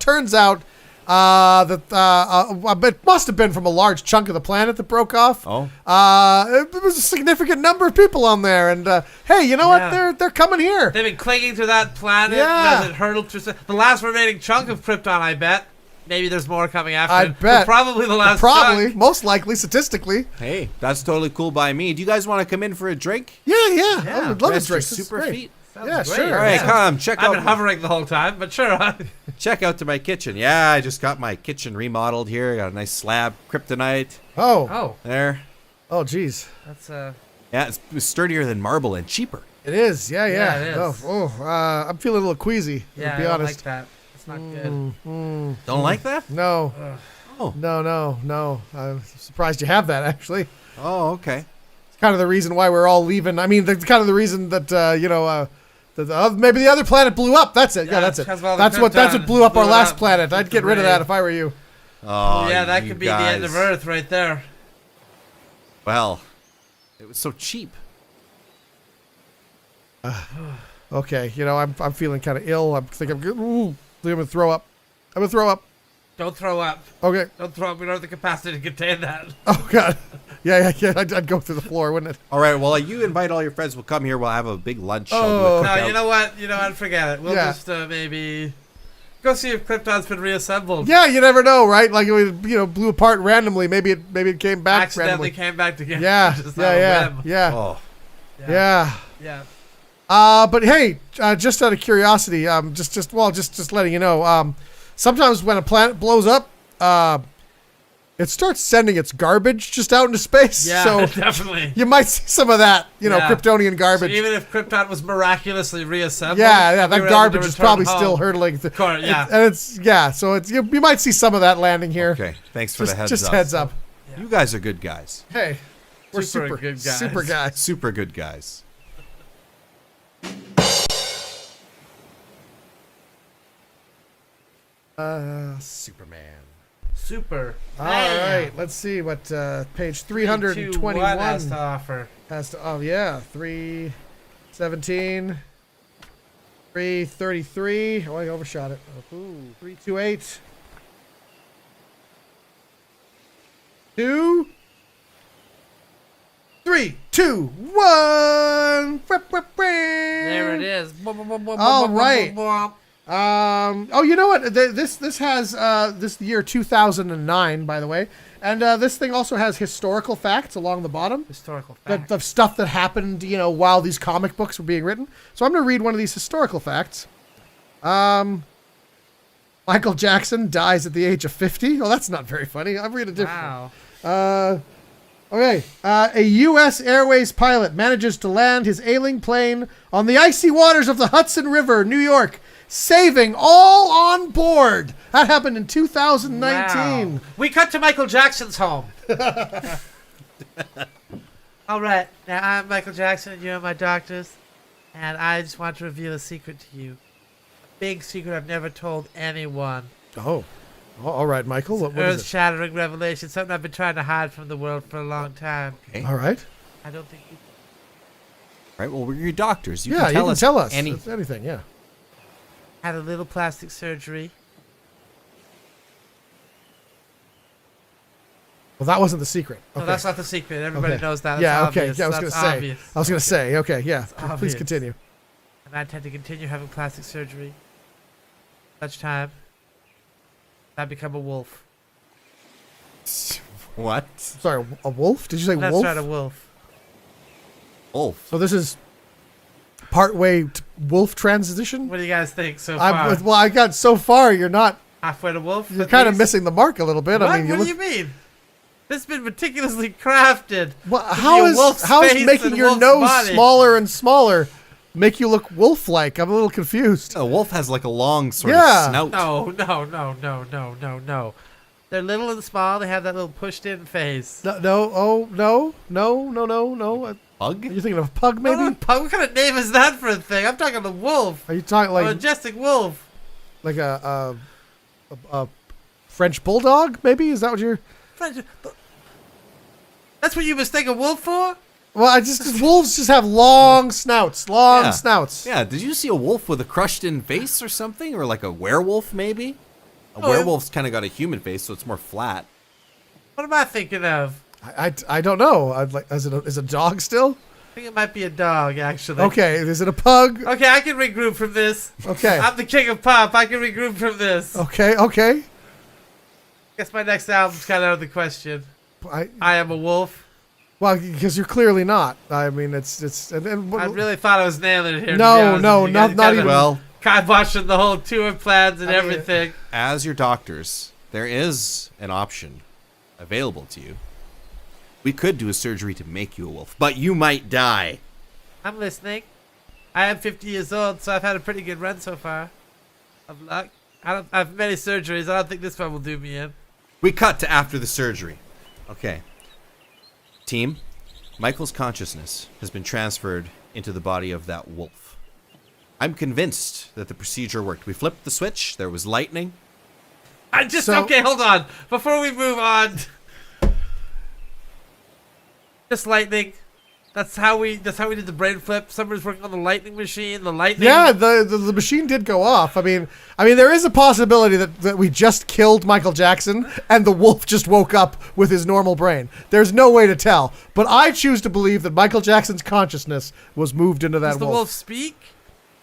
Speaker 5: that it must have been from a large chunk of the planet that broke off.
Speaker 4: Oh.
Speaker 5: It was a significant number of people on there, and hey, you know
Speaker 3: Yeah.
Speaker 5: what? They're coming here.
Speaker 3: They've been clinging to that planet
Speaker 5: Yeah.
Speaker 3: as it hurtled through the last remaining chunk of Krypton, I bet. Maybe there's more coming after
Speaker 5: I
Speaker 3: it, but
Speaker 5: bet.
Speaker 3: probably the last
Speaker 5: Probably,
Speaker 3: chunk.
Speaker 5: most likely, statistically.
Speaker 4: Hey, that's totally cool by me. Do you guys want to come in for a drink?
Speaker 5: Yeah.
Speaker 3: Yeah.
Speaker 5: I would love to
Speaker 4: Rest your
Speaker 5: drink. This is
Speaker 4: super
Speaker 5: great.
Speaker 4: feet.
Speaker 3: Sounds
Speaker 5: Yeah,
Speaker 3: great.
Speaker 5: sure.
Speaker 4: All right,
Speaker 5: Yeah.
Speaker 4: come check
Speaker 3: I've
Speaker 4: out.
Speaker 3: been hovering the whole time, but sure.
Speaker 4: Check out to my kitchen. Yeah, I just got my kitchen remodeled here. Got a nice slab, kryptonite
Speaker 5: Oh,
Speaker 4: there.
Speaker 5: geez.
Speaker 3: That's
Speaker 4: Yeah, it's sturdier than marble and cheaper.
Speaker 5: It is. Yeah.
Speaker 3: Yeah, it is.
Speaker 5: I'm feeling a little queasy.
Speaker 3: yeah.
Speaker 5: To be
Speaker 3: I don't
Speaker 5: honest.
Speaker 3: like that. It's not good.
Speaker 4: Don't like that?
Speaker 5: No.
Speaker 4: Oh.
Speaker 5: No. I'm surprised you have that, actually.
Speaker 4: Oh, okay.
Speaker 5: It's kind of the reason why we're all leaving. I mean, kind of the reason that, maybe the other planet blew up. That's it. Yeah, that's it.
Speaker 3: because of all the
Speaker 5: That's what
Speaker 3: Krypton
Speaker 5: blew up our
Speaker 3: blew it
Speaker 5: last
Speaker 3: up.
Speaker 5: planet. I'd get rid of that if I were you.
Speaker 4: Oh,
Speaker 3: Yeah, that
Speaker 4: you
Speaker 3: could be the end of
Speaker 4: guys.
Speaker 3: Earth right there.
Speaker 4: Well, it was so cheap.
Speaker 5: Okay, I'm feeling kind of ill. I'm gonna throw up. I'm gonna throw up.
Speaker 3: Don't throw up.
Speaker 5: Okay.
Speaker 3: Don't throw up. We don't have the capacity to contain that.
Speaker 5: Oh God. Yeah. I'd go through the floor, wouldn't it?
Speaker 4: All right. Well, you invite all your friends. We'll come here. We'll have a big lunch.
Speaker 5: Oh.
Speaker 4: I'll do a
Speaker 3: No,
Speaker 4: cookout.
Speaker 3: you know what? You know what? Forget it. We'll
Speaker 5: Yeah.
Speaker 3: just maybe go see if Krypton's been reassembled.
Speaker 5: Yeah, you never know, right? Like it blew apart randomly. Maybe it came back
Speaker 3: Accidentally
Speaker 5: randomly.
Speaker 3: came back together.
Speaker 5: Yeah.
Speaker 3: Just on a
Speaker 5: Yeah.
Speaker 3: whim.
Speaker 5: Yeah.
Speaker 4: Oh,
Speaker 5: Yeah.
Speaker 3: Yeah.
Speaker 5: But hey, just out of curiosity, just letting you know, sometimes when a planet blows up, it starts sending its garbage just out into space.
Speaker 3: Yeah,
Speaker 5: So
Speaker 3: definitely.
Speaker 5: you might see some of that,
Speaker 3: Yeah.
Speaker 5: Kryptonian
Speaker 3: So
Speaker 5: garbage.
Speaker 3: even if Krypton was miraculously reassembled,
Speaker 5: Yeah,
Speaker 3: we
Speaker 5: that
Speaker 3: were able
Speaker 5: garbage
Speaker 3: to
Speaker 5: is
Speaker 3: return
Speaker 5: probably
Speaker 3: home.
Speaker 5: still hurtling.
Speaker 3: Yeah.
Speaker 5: And so it's you might see some of that landing here.
Speaker 4: okay. Thanks for the heads
Speaker 5: Just
Speaker 4: up.
Speaker 5: heads up.
Speaker 4: You guys are good guys.
Speaker 5: Hey, we're
Speaker 3: Super
Speaker 5: super
Speaker 3: good guys.
Speaker 5: super guys.
Speaker 4: Super good guys.
Speaker 5: Superman.
Speaker 3: Super.
Speaker 5: All right, let's see what page 321
Speaker 3: has to offer.
Speaker 5: has to. Oh yeah, 317, 333. Oh, I overshot it. Ooh, 328. 2, 3, 2, 1.
Speaker 3: There it is.
Speaker 5: All right. Oh, you know what? This has this year 2009, by the way, and this thing also has historical facts along the bottom.
Speaker 3: Historical fact.
Speaker 5: The stuff that happened, while these comic books were being written. So I'm going to read one of these historical facts. Michael Jackson dies at the age of 50. Oh, that's not very funny. I'll read a different.
Speaker 3: Wow.
Speaker 5: Okay. A U.S. Airways pilot manages to land his ailing plane on the icy waters of the Hudson River, New York, saving all on board. That happened in 2019.
Speaker 3: Wow. We cut to Michael Jackson's home. All right. Now, I'm Michael Jackson, and you're my doctors. And I just want to reveal a secret to you. A big secret I've never told anyone.
Speaker 5: Oh. All right, Michael. What is it?
Speaker 3: Earth-shattering revelation. Something I've been trying to hide from the world for a long time.
Speaker 4: Okay.
Speaker 5: All right.
Speaker 3: I don't think you...
Speaker 4: Right. Well, we're your doctors. You
Speaker 5: Yeah,
Speaker 4: can tell
Speaker 5: you can
Speaker 4: us
Speaker 5: tell us
Speaker 4: anything.
Speaker 5: anything. Yeah.
Speaker 3: Had a little plastic surgery.
Speaker 5: Well, that wasn't the secret. Okay.
Speaker 3: No, that's not the secret. Everybody
Speaker 5: Okay.
Speaker 3: knows that. That's
Speaker 5: Yeah.
Speaker 3: obvious.
Speaker 5: Okay. Yeah, I was
Speaker 3: That's
Speaker 5: gonna say.
Speaker 3: obvious.
Speaker 5: I was gonna say. Okay. Yeah. Please
Speaker 3: obvious.
Speaker 5: continue.
Speaker 3: And I intend to continue having plastic surgery. Such time. I become a wolf.
Speaker 4: What?
Speaker 5: Sorry, a wolf? Did you say
Speaker 3: That's
Speaker 5: wolf?
Speaker 3: right, a wolf.
Speaker 4: Wolf.
Speaker 5: So this is partway wolf transition.
Speaker 3: What do you guys think so far?
Speaker 5: I got so far. You're not.
Speaker 3: Halfway to wolf?
Speaker 5: You're
Speaker 3: at
Speaker 5: kind of
Speaker 3: least?
Speaker 5: missing the mark a little bit.
Speaker 3: What?
Speaker 5: I mean,
Speaker 3: What
Speaker 5: look,
Speaker 3: do you mean? This has been meticulously crafted.
Speaker 5: Well,
Speaker 3: to be
Speaker 5: how
Speaker 3: a
Speaker 5: is
Speaker 3: wolf's face
Speaker 5: making
Speaker 3: and
Speaker 5: your
Speaker 3: wolf's
Speaker 5: nose
Speaker 3: body.
Speaker 5: smaller and smaller make you look wolf-like? I'm a little confused.
Speaker 4: A wolf has like a long sort
Speaker 5: Yeah.
Speaker 4: of snout.
Speaker 3: No. They're little and small. They have that little pushed-in face.
Speaker 5: No.
Speaker 4: Bug?
Speaker 5: Are you thinking of a pug, maybe?
Speaker 3: What kind of name is that for a thing? I'm talking the wolf.
Speaker 5: Are you talking
Speaker 3: A
Speaker 5: like
Speaker 3: majestic wolf.
Speaker 5: like a French bulldog? Maybe is that what you're?
Speaker 3: That's what you mistake a wolf for?
Speaker 5: Well, wolves just have long snouts. Long
Speaker 4: Yeah.
Speaker 5: snouts.
Speaker 4: Yeah, did you see a wolf with a crushed in face or something? Or like a werewolf, maybe? A
Speaker 3: Oh,
Speaker 4: werewolf's kind of got a human face, so it's more flat.
Speaker 3: What am I thinking of?
Speaker 5: I don't know. I'd like is it a dog still?
Speaker 3: I think it might be a dog, actually.
Speaker 5: Okay, is it a pug?
Speaker 3: Okay, I can regroup from this.
Speaker 5: Okay.
Speaker 3: I'm the king of pop. I can regroup from this.
Speaker 5: Okay.
Speaker 3: Guess my next album's kind of out of the question.
Speaker 5: I
Speaker 3: I am a wolf.
Speaker 5: well, because you're clearly not. I mean, it's and
Speaker 3: I really thought I was nailing it here.
Speaker 5: No,
Speaker 3: to be honest with you. You guys
Speaker 5: not
Speaker 3: kinda
Speaker 5: even-
Speaker 4: Well,
Speaker 3: Kiboshed the whole tour plans and
Speaker 5: I mean,
Speaker 3: everything.
Speaker 4: as your doctors, there is an option available to you. We could do a surgery to make you a wolf, but you might die.
Speaker 3: I'm listening. I am 50 years old, so I've had a pretty good run so far. Of luck. I've many surgeries. I don't think this one will do me in.
Speaker 4: We cut to after the surgery. Okay. Team, Michael's consciousness has been transferred into the body of that wolf. I'm convinced that the procedure worked. We flipped the switch. There was lightning.
Speaker 3: Okay, hold on. Before we move on. Just lightning. That's how we did the brain flip. Somebody's working on the lightning machine. The lightning.
Speaker 5: Yeah, the machine did go off. I mean, there is a possibility that we just killed Michael Jackson and the wolf just woke up with his normal brain. There's no way to tell. But I choose to believe that Michael Jackson's consciousness was moved into that
Speaker 3: Does the wolf speak?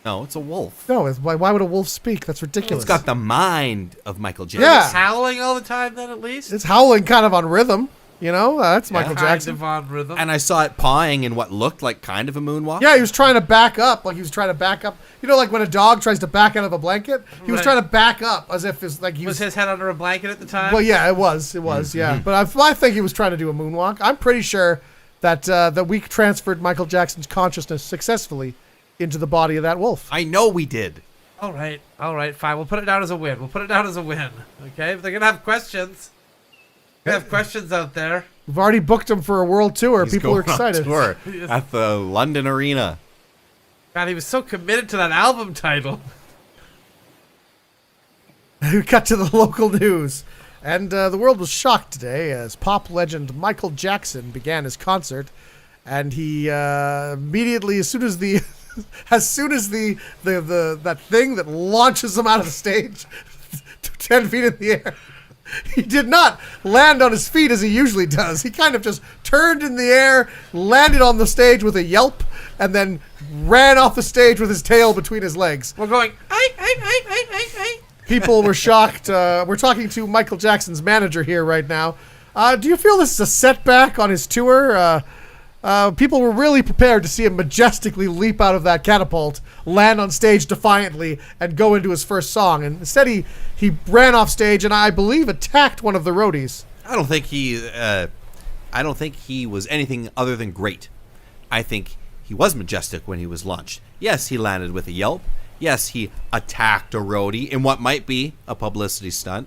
Speaker 4: No, it's a wolf.
Speaker 5: No, why would a wolf speak? That's ridiculous.
Speaker 4: It's got the mind of Michael Jackson.
Speaker 5: Yeah.
Speaker 3: It's howling all the time. Then at least
Speaker 5: It's howling kind of on rhythm. You know, that's Michael Jackson.
Speaker 3: kind of on rhythm.
Speaker 4: And I saw it pawing in what looked like kind of a moonwalk.
Speaker 5: Yeah, he was trying to back up. You know, like when a dog tries to back out of a blanket? He was
Speaker 3: Right.
Speaker 5: trying to back up as if it's like he
Speaker 3: was his head under a blanket at the time?
Speaker 5: Well, yeah, it was, yeah. But I think he was trying to do a moonwalk. I'm pretty sure that we transferred Michael Jackson's consciousness successfully into the body of that wolf.
Speaker 4: I know we did.
Speaker 3: All right, fine. We'll put it down as a win. Okay, if they're gonna have questions. We have questions out there.
Speaker 5: We've already booked him for a world tour.
Speaker 4: He's
Speaker 5: People are
Speaker 4: going on
Speaker 5: excited.
Speaker 4: tour at the London Arena.
Speaker 3: God, he was so committed to that album title.
Speaker 5: We cut to the local news. And the world was shocked today as pop legend Michael Jackson began his concert. And he immediately, as soon as the that thing that launches him out of the stage 10 feet in the air, he did not land on his feet as he usually does. He kind of just turned in the air, landed on the stage with a yelp, and then ran off the stage with his tail between his legs.
Speaker 3: We're going,
Speaker 5: People were shocked. We're talking to Michael Jackson's manager here right now. Do you feel this is a setback on his tour? People were really prepared to see him majestically leap out of that catapult, land on stage defiantly, and go into his first song. And instead, he ran off stage and I believe attacked one of the roadies.
Speaker 4: I don't think he was anything other than great. I think he was majestic when he was launched. Yes, he landed with a yelp. Yes, he attacked a roadie in what might be a publicity stunt.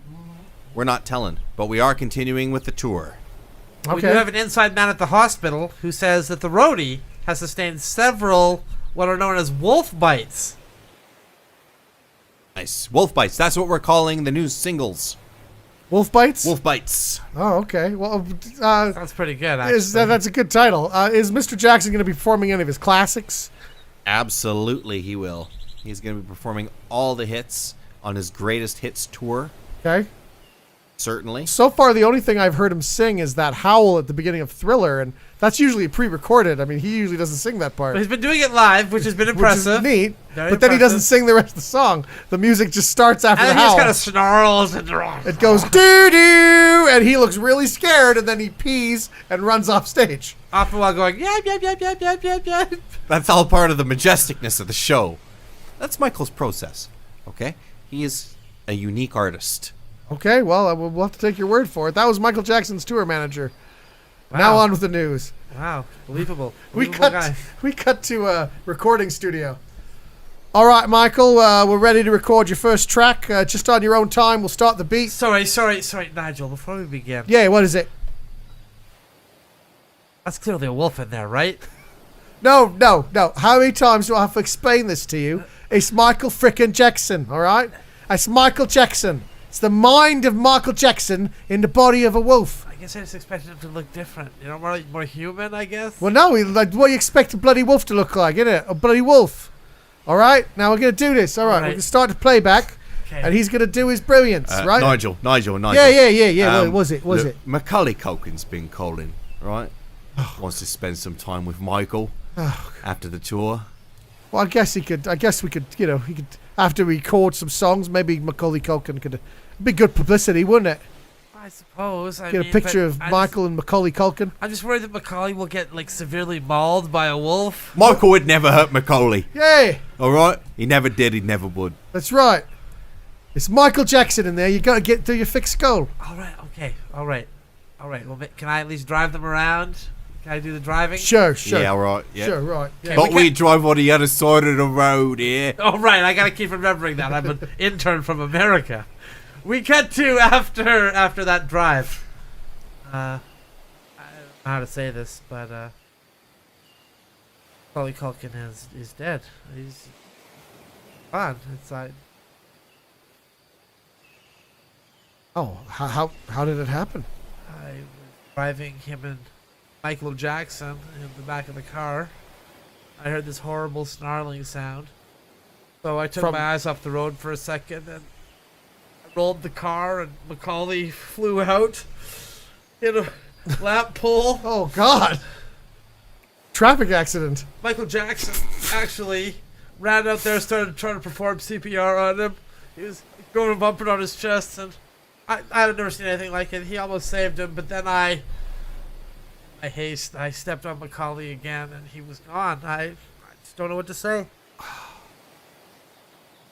Speaker 4: We're not telling, but we are continuing with the tour.
Speaker 3: We do have an inside man at the hospital who says that the roadie has sustained several what are known as wolf bites.
Speaker 4: Nice. Wolf bites. That's what we're calling the new singles.
Speaker 5: Wolf bites?
Speaker 4: Wolf bites.
Speaker 5: Oh, okay. Well,
Speaker 3: Sounds pretty good, actually.
Speaker 5: that's a good title. Is Mr. Jackson going to be performing any of his classics?
Speaker 4: Absolutely, he will. He's going to be performing all the hits on his greatest hits tour.
Speaker 5: Okay.
Speaker 4: Certainly.
Speaker 5: So far, the only thing I've heard him sing is that howl at the beginning of Thriller, and that's usually pre-recorded. I mean, he usually doesn't sing that part.
Speaker 3: But he's been doing it live, which has been impressive.
Speaker 5: Which is neat.
Speaker 3: Very
Speaker 5: but then he doesn't
Speaker 3: impressive.
Speaker 5: sing the rest of the song. The music just starts after
Speaker 3: And
Speaker 5: the
Speaker 3: then he
Speaker 5: howl.
Speaker 3: just kind of snarls and
Speaker 5: It goes doo-doo, and he looks really scared, and then he pees and runs off stage.
Speaker 3: after a while going, yeah.
Speaker 4: That's all part of the majesticness of the show. That's Michael's process. Okay? He is a unique artist.
Speaker 5: Okay, well, we'll have to take your word for it. That was Michael Jackson's tour manager.
Speaker 3: Wow.
Speaker 5: Now on with the news.
Speaker 3: Wow, believable.
Speaker 5: We
Speaker 3: Believable
Speaker 5: cut to a recording studio. All right, Michael, we're ready to record your first track. Just on your own time, we'll start the beat.
Speaker 3: Sorry, Nigel, before we begin.
Speaker 5: Yeah, what is it?
Speaker 3: That's clearly a wolf in there, right?
Speaker 5: No. How many times do I have to explain this to you? It's Michael frickin' Jackson, all right? It's Michael Jackson. It's the mind of Michael Jackson in the body of a wolf.
Speaker 3: I guess I just expected him to look different. You know, more human, I guess?
Speaker 5: Well, no, what do you expect a bloody wolf to look like, innit? A bloody wolf. All right, now we're going to do this. All right, we're going to start the playback,
Speaker 3: Okay.
Speaker 5: and he's going to do his brilliance, right?
Speaker 4: Nigel.
Speaker 5: Yeah. What was it?
Speaker 4: Look, Macaulay Culkin's been calling, right? Wants to spend some time with Michael after the tour.
Speaker 5: Well, I guess we could, he could, after we record some songs, maybe Macaulay Culkin could, be good publicity, wouldn't it?
Speaker 3: I suppose.
Speaker 5: Get a picture of Michael and Macaulay Culkin.
Speaker 3: I'm just worried that Macaulay will get, severely mauled by a wolf.
Speaker 4: Michael would never hurt Macaulay.
Speaker 5: Yeah,
Speaker 4: All right? He never did. He never would.
Speaker 5: that's right. It's Michael Jackson in there. You got to get through your thick skull.
Speaker 3: All right, okay. All right. Well, can I at least drive them around? Can I do the driving?
Speaker 5: Sure.
Speaker 4: Yeah, all right. Yeah.
Speaker 5: Sure, right. Yeah.
Speaker 4: But we drive on the other side of the road here.
Speaker 3: Oh, right. I got to keep remembering that. I'm an intern from America. We cut to after that drive. I don't know how to say this, but Macaulay Culkin is dead. He's gone. It's like
Speaker 5: Oh, how did it happen?
Speaker 3: I was driving him and Michael Jackson in the back of the car. I heard this horrible snarling sound. So I took my eyes off the road for a second and I rolled the car and Macaulay flew out. Hit a lamp pole.
Speaker 5: Oh, God. Traffic accident.
Speaker 3: Michael Jackson actually ran out there, started trying to perform CPR on him. He was going and bumping on his chest, and I had never seen anything like it. He almost saved him, but then I stepped on Macaulay again, and he was gone. I just don't know what to say.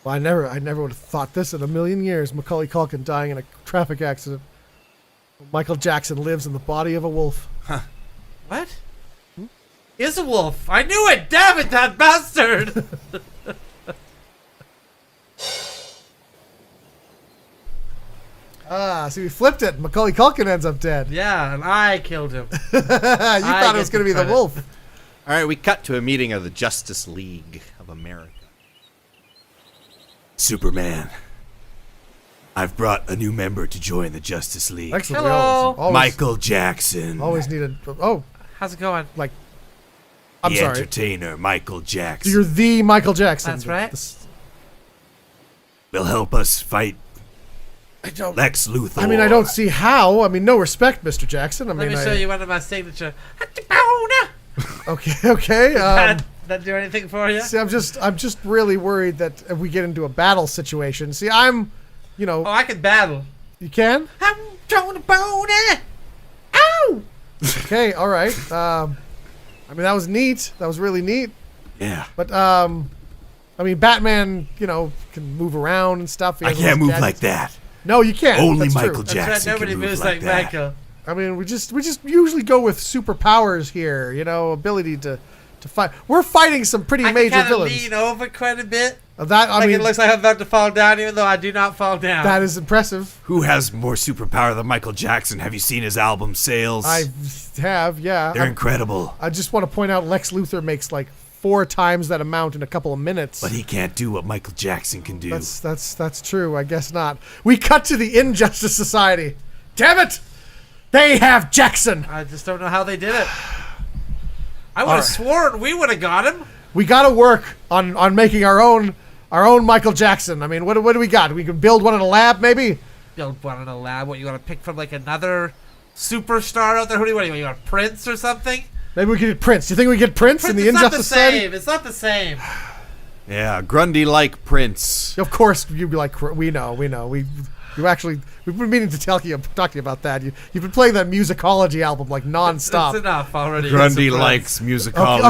Speaker 5: Well, I never would have thought this in a million years. Macaulay Culkin dying in a traffic accident. Michael Jackson lives in the body of a wolf.
Speaker 3: What? Is a wolf. I knew it. Damn it, that bastard.
Speaker 5: So we flipped it. Macaulay Culkin ends up dead.
Speaker 3: Yeah, and I killed him.
Speaker 5: You thought it was going to be the wolf.
Speaker 4: All right, we cut to a meeting of the Justice League of America.
Speaker 6: Superman, I've brought a new member to join the Justice League.
Speaker 5: Excellent.
Speaker 3: Hello.
Speaker 5: We always,
Speaker 6: Michael Jackson.
Speaker 5: always needed. Oh,
Speaker 3: How's it going?
Speaker 5: like. I'm
Speaker 6: the
Speaker 5: sorry.
Speaker 6: entertainer, Michael Jackson.
Speaker 5: You're the Michael Jackson.
Speaker 3: That's right.
Speaker 6: Will help us fight
Speaker 5: I don't.
Speaker 6: Lex Luthor.
Speaker 5: I mean, I don't see how. I mean, no respect, Mr. Jackson. I
Speaker 3: Let
Speaker 5: mean,
Speaker 3: me show you one of my signature.
Speaker 5: Okay, okay.
Speaker 3: That do anything for you?
Speaker 5: See, I'm just really worried that if we get into a battle situation. See, I'm,
Speaker 3: Oh, I can battle.
Speaker 5: you can.
Speaker 3: I'm throwing a boner. Ow!
Speaker 5: Okay, all right. I mean, that was neat. That was really neat.
Speaker 6: Yeah.
Speaker 5: But I mean, Batman, can move around and stuff. He
Speaker 6: I
Speaker 5: has all
Speaker 6: can't
Speaker 5: those
Speaker 6: move like
Speaker 5: gadgets.
Speaker 6: that.
Speaker 5: No, you can't.
Speaker 6: Only
Speaker 5: That's
Speaker 6: Michael
Speaker 5: true.
Speaker 6: Jackson.
Speaker 3: That's right. Nobody
Speaker 6: can move
Speaker 3: moves
Speaker 6: like
Speaker 3: like
Speaker 6: that.
Speaker 3: Michael.
Speaker 5: I mean, we just usually go with superpowers here. Ability to fight. We're fighting some pretty
Speaker 3: I
Speaker 5: major
Speaker 3: can kind of
Speaker 5: villains.
Speaker 3: lean over quite a bit.
Speaker 5: That I
Speaker 3: Like
Speaker 5: mean,
Speaker 3: it looks like I'm about to fall down, even though I do not fall down.
Speaker 5: that is impressive.
Speaker 6: Who has more superpower than Michael Jackson? Have you seen his album sales?
Speaker 5: I have, yeah.
Speaker 6: They're incredible.
Speaker 5: I just want to point out Lex Luthor makes like 4 times that amount in a couple of minutes.
Speaker 6: But he can't do what Michael Jackson can do.
Speaker 5: That's true. I guess not. We cut to the Injustice Society. Damn it! They have Jackson.
Speaker 3: I just don't know how they did it. I would have sworn we would have got him.
Speaker 5: We got to work on making our own Michael Jackson. I mean, what do we got? We can build one in a lab, maybe.
Speaker 3: Build one in a lab. What, you want to pick from like another superstar out there? Who do you want? You want Prince or something?
Speaker 5: Maybe we could get Prince. Do you think we get Prince in the
Speaker 3: it's not
Speaker 5: Injustice
Speaker 3: the
Speaker 5: Society?
Speaker 3: same. It's not the same.
Speaker 4: Yeah, Grundy like Prince.
Speaker 5: Of course, you'd be like, we know. We've been meaning to talk to you about that. You've been playing that musicology album like nonstop.
Speaker 3: That's enough already.
Speaker 4: Grundy
Speaker 3: It's a
Speaker 4: likes musicology.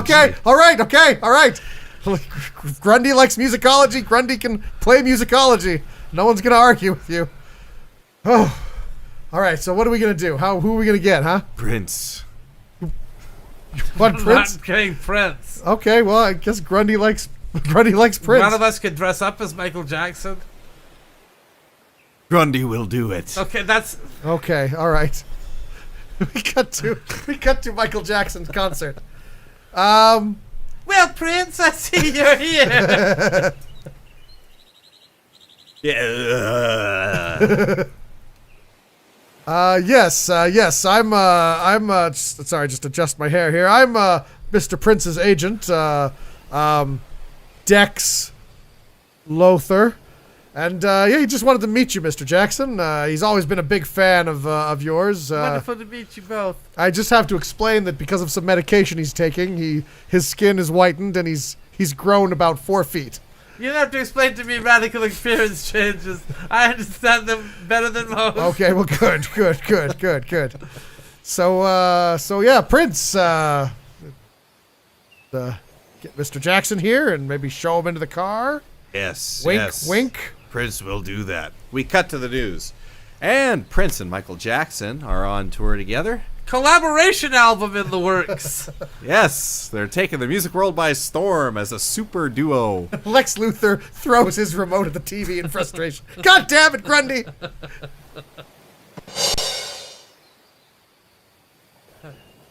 Speaker 5: Okay, all right. Grundy likes musicology. Grundy can play musicology. No one's gonna argue with you. Oh, all right. So what are we gonna do? Who are we gonna get? Huh?
Speaker 6: Prince.
Speaker 5: What,
Speaker 3: I'm
Speaker 5: Prince?
Speaker 3: not getting Prince.
Speaker 5: Okay, well I guess Grundy likes Prince.
Speaker 3: None of us could dress up as Michael Jackson.
Speaker 6: Grundy will do it.
Speaker 3: Okay, that's
Speaker 5: Okay, all right. We cut to Michael Jackson's concert.
Speaker 3: well, Prince. I see you're here.
Speaker 6: Yeah.
Speaker 5: Yes. I'm sorry, just adjust my hair here. I'm Mr. Prince's agent, Dex Lothar. And he just wanted to meet you, Mr. Jackson. He's always been a big fan of yours.
Speaker 3: Wonderful to meet you both.
Speaker 5: I just have to explain that because of some medication he's taking, his skin is whitened and he's grown about 4 feet.
Speaker 3: You don't have to explain to me radical appearance changes. I understand them better than most.
Speaker 5: Okay, well, good. So yeah, Prince, get Mr. Jackson here and maybe show him into the car.
Speaker 4: Yes.
Speaker 5: Wink,
Speaker 4: yes.
Speaker 5: wink.
Speaker 4: Prince will do that. We cut to the news. And Prince and Michael Jackson are on tour together.
Speaker 3: Collaboration album in the works.
Speaker 4: Yes, they're taking the music world by storm as a super duo.
Speaker 5: Lex Luthor throws his remote at the TV in frustration. God damn it, Grundy!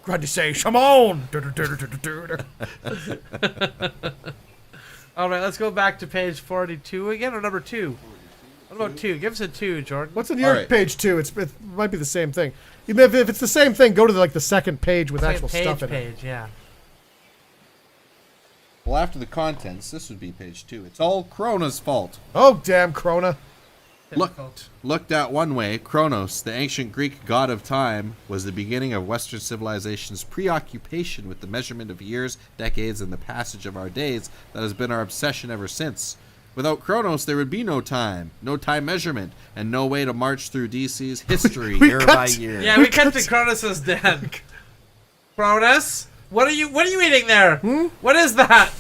Speaker 5: Grundy say, "Come on!"
Speaker 3: All right, let's go back to page 42 again, or number 2. What about 2? Give us a 2, Jordan.
Speaker 5: What's in
Speaker 4: All
Speaker 5: your
Speaker 4: right.
Speaker 5: page 2? It might be the same thing. Even if it's the same thing, go to the second page with actual stuff in it.
Speaker 3: Page, yeah.
Speaker 4: Well, after the contents, this would be page 2. It's all Krona's fault.
Speaker 5: Oh, damn, Krona.
Speaker 4: Looked at one way, Kronos, the ancient Greek god of time, was the beginning of Western civilization's preoccupation with the measurement of years, decades, and the passage of our days that has been our obsession ever since. Without Kronos, there would be no time measurement, and no way to march through DC's history year by year.
Speaker 3: Yeah, we cut to Cronus is dead. Cronus? What are you eating there? What is that?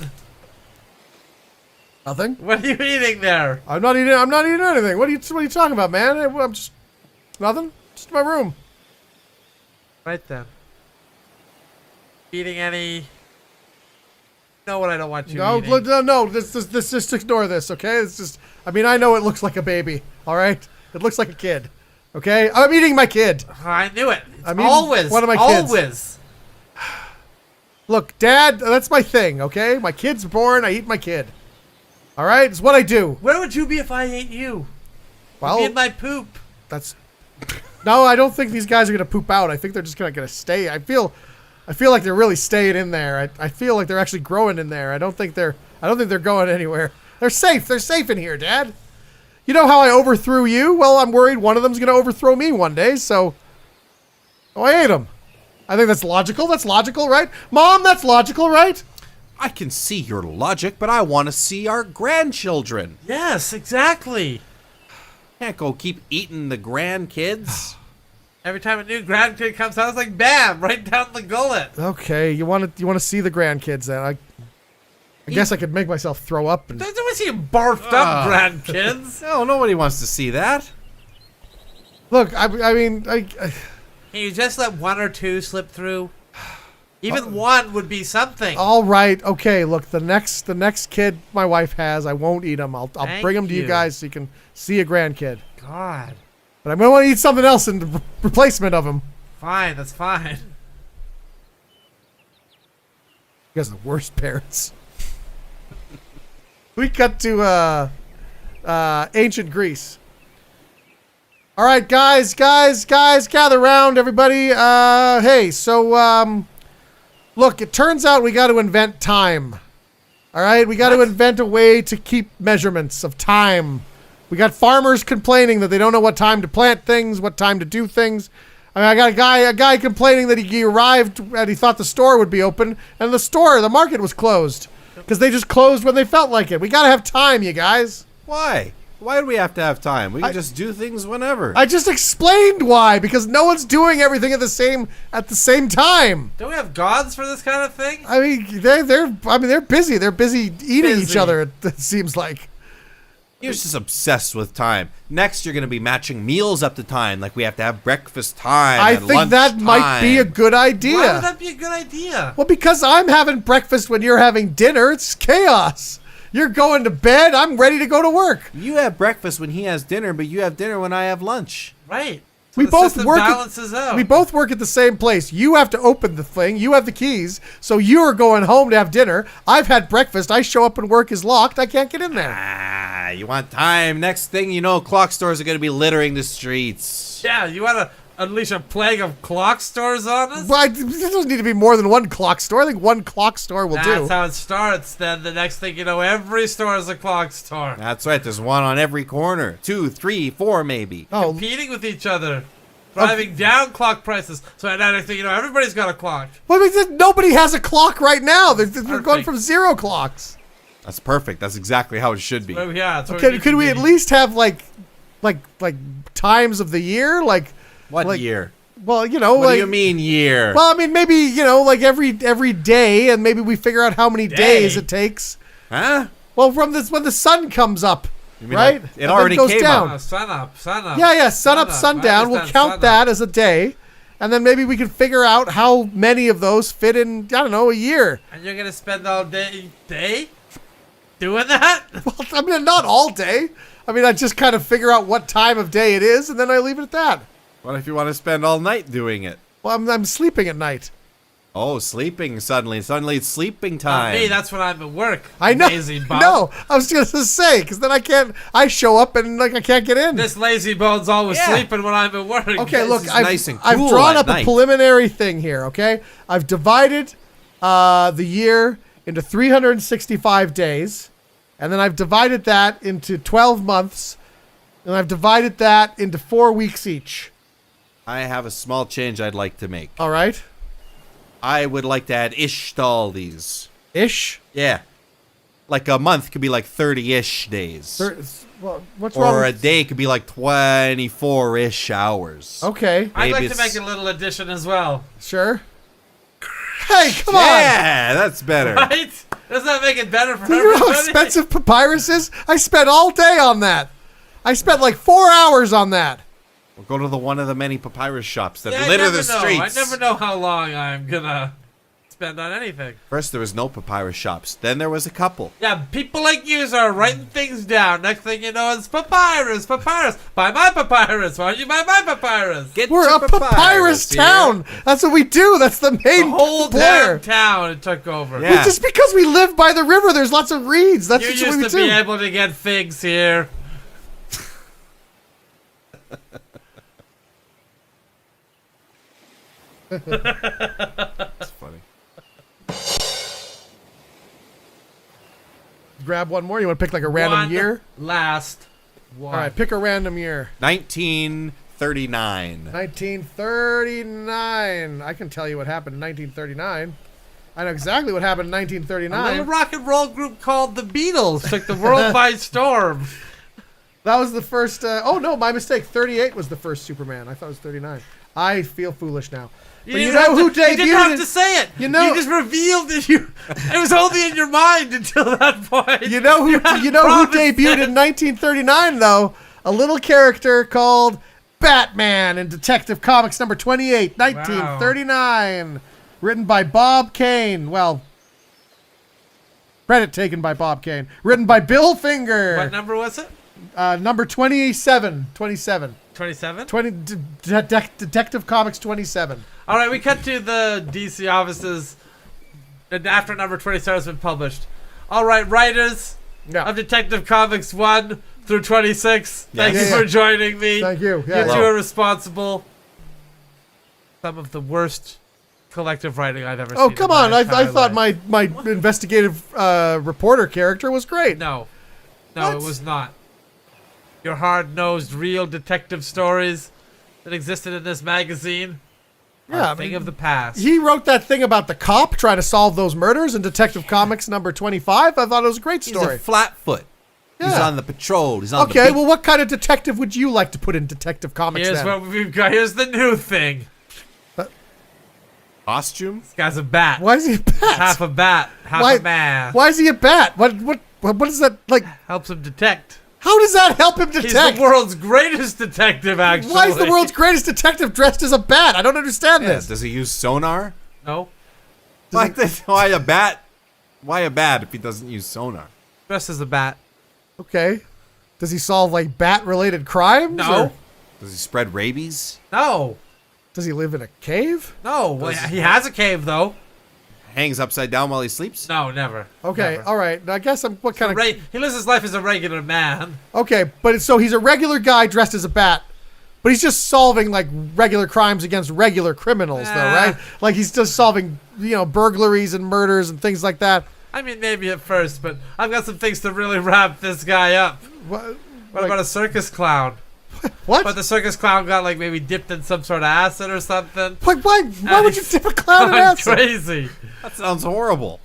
Speaker 5: Nothing.
Speaker 3: What are you eating there?
Speaker 5: I'm not eating anything. What are you talking about, man? I'm just nothing. Just in my room.
Speaker 3: Right then. Eating any? You know what I don't want you eating.
Speaker 5: No. This just ignore this, okay? It's just. I mean, I know it looks like a baby. All right, it looks like a kid. Okay, I'm eating my kid.
Speaker 3: I knew it.
Speaker 5: I'm eating
Speaker 3: Always.
Speaker 5: one of my kids.
Speaker 3: Always.
Speaker 5: Look, Dad, that's my thing. Okay, my kid's born. I eat my kid. All right, it's what I do.
Speaker 3: Where would you be if I ate you?
Speaker 5: Well,
Speaker 3: You'd be in my poop.
Speaker 5: that's. No, I don't think these guys are gonna poop out. I think they're just gonna stay. I feel like they're really staying in there. I feel like they're actually growing in there. I don't think they're going anywhere. They're safe. They're safe in here, Dad. You know how I overthrew you? Well, I'm worried one of them's gonna overthrow me one day. So, I ate them. I think that's logical. That's logical, right? Mom, that's logical, right?
Speaker 4: I can see your logic, but I want to see our grandchildren.
Speaker 3: Yes, exactly.
Speaker 4: Can't go keep eating the grandkids.
Speaker 3: Every time a new grandkid comes out, it's like bam, right down the gullet.
Speaker 5: Okay, you want to see the grandkids then? I guess I could make myself throw up. And
Speaker 3: Don't we see him barfed up grandkids?
Speaker 4: No, nobody wants to see that.
Speaker 5: look, I mean,
Speaker 3: Can you just let one or two slip through? Even one would be something.
Speaker 5: all right, okay. Look, the next kid my wife has, I won't eat them. I'll
Speaker 3: Thank
Speaker 5: bring them to you
Speaker 3: you.
Speaker 5: guys so you can see a grandkid.
Speaker 3: God.
Speaker 5: But I'm gonna want to eat something else in replacement of them.
Speaker 3: Fine, that's fine.
Speaker 5: You guys are the worst parents. We cut to ancient Greece. All right, guys, gather round, everybody. Hey, so look, it turns out we got to invent time. All right, we got to invent a way to keep measurements of time. We got farmers complaining that they don't know what time to plant things, what time to do things. I mean, I got a guy complaining that he arrived and he thought the store would be open, and the market was closed because they just closed when they felt like it. We got to have time, you guys.
Speaker 4: Why? Why do we have to have time? We can just do things whenever.
Speaker 5: I just explained why, because no one's doing everything at the same time.
Speaker 3: Don't we have gods for this kind of thing?
Speaker 5: I mean, they're busy. They're busy eating each other. It seems like.
Speaker 4: You're just obsessed with time. Next, you're going to be matching meals up to time. Like we have to have breakfast time.
Speaker 5: I
Speaker 4: and
Speaker 5: think
Speaker 4: lunch
Speaker 5: that might be a
Speaker 4: time.
Speaker 5: good idea.
Speaker 3: Why would that be a good idea?
Speaker 5: Well, because I'm having breakfast when you're having dinner. It's chaos. You're going to bed. I'm ready to go to work.
Speaker 4: You have breakfast when he has dinner, but you have dinner when I have lunch.
Speaker 3: Right. So
Speaker 5: We
Speaker 3: the
Speaker 5: both
Speaker 3: system
Speaker 5: work.
Speaker 3: balances out.
Speaker 5: We both work at the same place. You have to open the thing. You have the keys. So you're going home to have dinner. I've had breakfast. I show up and work is locked. I can't get in there.
Speaker 4: Ah, you want time. Next thing you know, clock stores are going to be littering the streets.
Speaker 3: Yeah, you want to unleash a plague of clock stores on us?
Speaker 5: But there doesn't need to be more than one clock store. I think one clock store will do.
Speaker 3: That's how it starts. Then the next thing you know, every store is a clock store.
Speaker 4: That's right. There's one on every corner. 2, 3, 4 maybe.
Speaker 5: Oh,
Speaker 3: Competing with each other. Driving down clock prices. So at next thing you know, everybody's got a clock.
Speaker 5: well, I mean, nobody has a clock right now. They're going
Speaker 3: Perfect.
Speaker 5: from 0 clocks.
Speaker 4: That's perfect. That's exactly how it should be.
Speaker 3: Well, yeah, that's where
Speaker 5: Okay,
Speaker 3: need
Speaker 5: could
Speaker 3: to
Speaker 5: we
Speaker 3: be.
Speaker 5: at least have like times of the year? Like,
Speaker 4: What year?
Speaker 5: well, you know,
Speaker 4: What
Speaker 5: like.
Speaker 4: do you mean year?
Speaker 5: Well, I mean, maybe like every day, and maybe we figure out how many days it takes.
Speaker 4: Huh?
Speaker 5: Well, from this when the sun comes up,
Speaker 4: You mean
Speaker 5: right?
Speaker 4: like it
Speaker 5: And then
Speaker 4: already
Speaker 5: goes
Speaker 4: came
Speaker 5: down.
Speaker 4: up.
Speaker 3: Sun up.
Speaker 5: Yeah, sun up, sundown. We'll count that as a day, and then maybe we can figure out how many of those fit in. I don't know, a year.
Speaker 3: And you're gonna spend all day doing that?
Speaker 5: Well, I mean, not all day. I mean, I just kind of figure out what time of day it is, and then I leave it at that.
Speaker 4: What if you want to spend all night doing it?
Speaker 5: Well, I'm sleeping at night.
Speaker 4: Oh, sleeping suddenly. Suddenly it's sleeping
Speaker 3: Not
Speaker 4: time.
Speaker 3: me, that's when I'm at work.
Speaker 5: I know.
Speaker 3: Lazy bum.
Speaker 5: No, I was going to say, because then I show up and like I can't get in.
Speaker 3: This lazy bone's always
Speaker 4: Yeah.
Speaker 3: sleeping when I'm at work.
Speaker 5: Okay, look,
Speaker 4: is
Speaker 5: I've,
Speaker 4: nice and
Speaker 5: I've
Speaker 4: cool
Speaker 5: drawn
Speaker 4: at
Speaker 5: up a
Speaker 4: night.
Speaker 5: preliminary thing here, okay? I've divided the year into 365 days, and then I've divided that into 12 months, and I've divided that into 4 weeks each.
Speaker 4: I have a small change I'd like to make.
Speaker 5: All right?
Speaker 4: I would like to add ish to all these.
Speaker 5: Ish?
Speaker 4: Yeah. Like a month could be like 30-ish days.
Speaker 5: Well, what's wrong
Speaker 4: Or a
Speaker 5: with...
Speaker 4: day could be like 24-ish hours.
Speaker 5: Okay,
Speaker 3: I'd like
Speaker 4: Maybe
Speaker 3: to make
Speaker 4: it's-
Speaker 3: a little addition as well.
Speaker 5: sure. Hey, come on!
Speaker 4: Yeah, that's better.
Speaker 3: Right? Doesn't that make it better for
Speaker 5: Do you know
Speaker 3: everybody?
Speaker 5: how expensive papyrus is? I spent all day on that. I spent like 4 hours on that.
Speaker 4: We'll go to one of the many papyrus shops that
Speaker 3: Yeah,
Speaker 4: litter
Speaker 3: I
Speaker 4: the
Speaker 3: never know.
Speaker 4: streets.
Speaker 3: I never know how long I'm gonna spend on anything.
Speaker 4: First there was no papyrus shops. Then there was a couple.
Speaker 3: Yeah, people like you are writing things down. Next thing you know, it's papyrus. Buy my papyrus. Why don't you buy my papyrus?
Speaker 4: Get
Speaker 5: We're
Speaker 4: your
Speaker 5: a papyrus
Speaker 4: here.
Speaker 5: town. That's what we do. That's the main
Speaker 3: The whole
Speaker 5: player.
Speaker 3: damn town it took over.
Speaker 4: Yeah.
Speaker 5: Well, just because we live by the river, there's lots of reeds. That's
Speaker 3: You
Speaker 5: just what we
Speaker 3: used to be
Speaker 5: do.
Speaker 3: able to get figs here.
Speaker 4: That's funny.
Speaker 5: Grab one more. You want to pick like a random
Speaker 3: One
Speaker 5: year?
Speaker 3: Last one.
Speaker 5: All right, pick a random year.
Speaker 4: 1939.
Speaker 5: 1939. I can tell you what happened in 1939. I know exactly what happened in
Speaker 3: A little
Speaker 5: 1939.
Speaker 3: rock and roll group called the Beatles took the world by storm.
Speaker 5: That was the first. Oh no, my mistake. 38 was the first Superman. I thought it was 39. I feel foolish now. But you
Speaker 3: didn't
Speaker 5: know
Speaker 3: have
Speaker 5: who
Speaker 3: to, You didn't have
Speaker 5: debuted
Speaker 3: to
Speaker 5: it?
Speaker 3: say it.
Speaker 5: You know-
Speaker 3: you just revealed that you. It was only in your mind until that point.
Speaker 5: You know who? You know who debuted in 1939 though? A little character called Batman in Detective Comics number 28, 1939, written by Bob Kane. Well, credit taken by Bob Kane. Written by Bill Finger.
Speaker 3: What number was it?
Speaker 5: Number 27. 27.
Speaker 3: 27.
Speaker 5: 20 Detective Comics 27.
Speaker 3: All right, we cut to the DC offices and after number 27 has been published. All right, writers
Speaker 5: Yeah.
Speaker 3: of Detective Comics 1 through 26, thank
Speaker 5: Yeah,
Speaker 3: you
Speaker 5: yeah.
Speaker 3: for joining me.
Speaker 5: Thank you. Yeah.
Speaker 3: You two
Speaker 4: Hello.
Speaker 3: are responsible. Some of the worst collective writing I've ever seen.
Speaker 5: Oh,
Speaker 3: in
Speaker 5: come
Speaker 3: my
Speaker 5: on. I
Speaker 3: entire
Speaker 5: thought
Speaker 3: life.
Speaker 5: my investigative reporter character was great.
Speaker 3: No,
Speaker 5: What?
Speaker 3: it was not. Your hard-nosed, real detective stories that existed in this magazine are
Speaker 5: Yeah,
Speaker 3: a thing of the past.
Speaker 5: He wrote that thing about the cop trying to solve those murders in Detective Comics number 25. I thought it was a great
Speaker 4: He's
Speaker 5: story.
Speaker 4: a flatfoot. He's
Speaker 5: Yeah.
Speaker 4: on the patrol. He's on the
Speaker 5: Okay,
Speaker 4: beat.
Speaker 5: well, what kind of detective would you like to put in Detective Comics
Speaker 3: Here's
Speaker 5: then?
Speaker 3: what we've got. Here's the new thing.
Speaker 4: Costume?
Speaker 3: This guy's a bat.
Speaker 5: Why is he a bat?
Speaker 3: Half a bat, half
Speaker 5: Why-
Speaker 3: a man.
Speaker 5: Why is he a bat? What is that like?
Speaker 3: Helps him detect.
Speaker 5: How does that help him
Speaker 3: He's
Speaker 5: detect?
Speaker 3: the world's greatest detective, actually.
Speaker 5: Why is the world's greatest detective dressed as a bat? I don't understand
Speaker 4: Yeah,
Speaker 5: this.
Speaker 4: does he use sonar?
Speaker 3: No.
Speaker 4: Why a bat? Why a bat if he doesn't use sonar?
Speaker 3: Dressed as a bat.
Speaker 5: Okay. Does he solve like bat-related crimes?
Speaker 3: No.
Speaker 5: or
Speaker 4: Does he spread rabies?
Speaker 3: No.
Speaker 5: Does he live in a cave?
Speaker 3: No. Well, he has a cave, though.
Speaker 4: Hangs upside down while he sleeps?
Speaker 3: No, never.
Speaker 5: Okay,
Speaker 3: Never.
Speaker 5: all right. I guess I'm. What kind of?
Speaker 3: He lives his life as a regular man.
Speaker 5: Okay, but so he's a regular guy dressed as a bat, but he's just solving like regular crimes against regular criminals, though, right? Like he's just solving, burglaries and murders and things like that.
Speaker 3: I mean, maybe at first, but I've got some things to really wrap this guy up.
Speaker 5: What?
Speaker 3: What about a circus clown?
Speaker 5: What?
Speaker 3: But the circus clown got like maybe dipped in some sort of acid or something.
Speaker 5: Like, why would you dip a clown in
Speaker 3: I'm
Speaker 5: acid?
Speaker 3: crazy.
Speaker 4: That sounds horrible.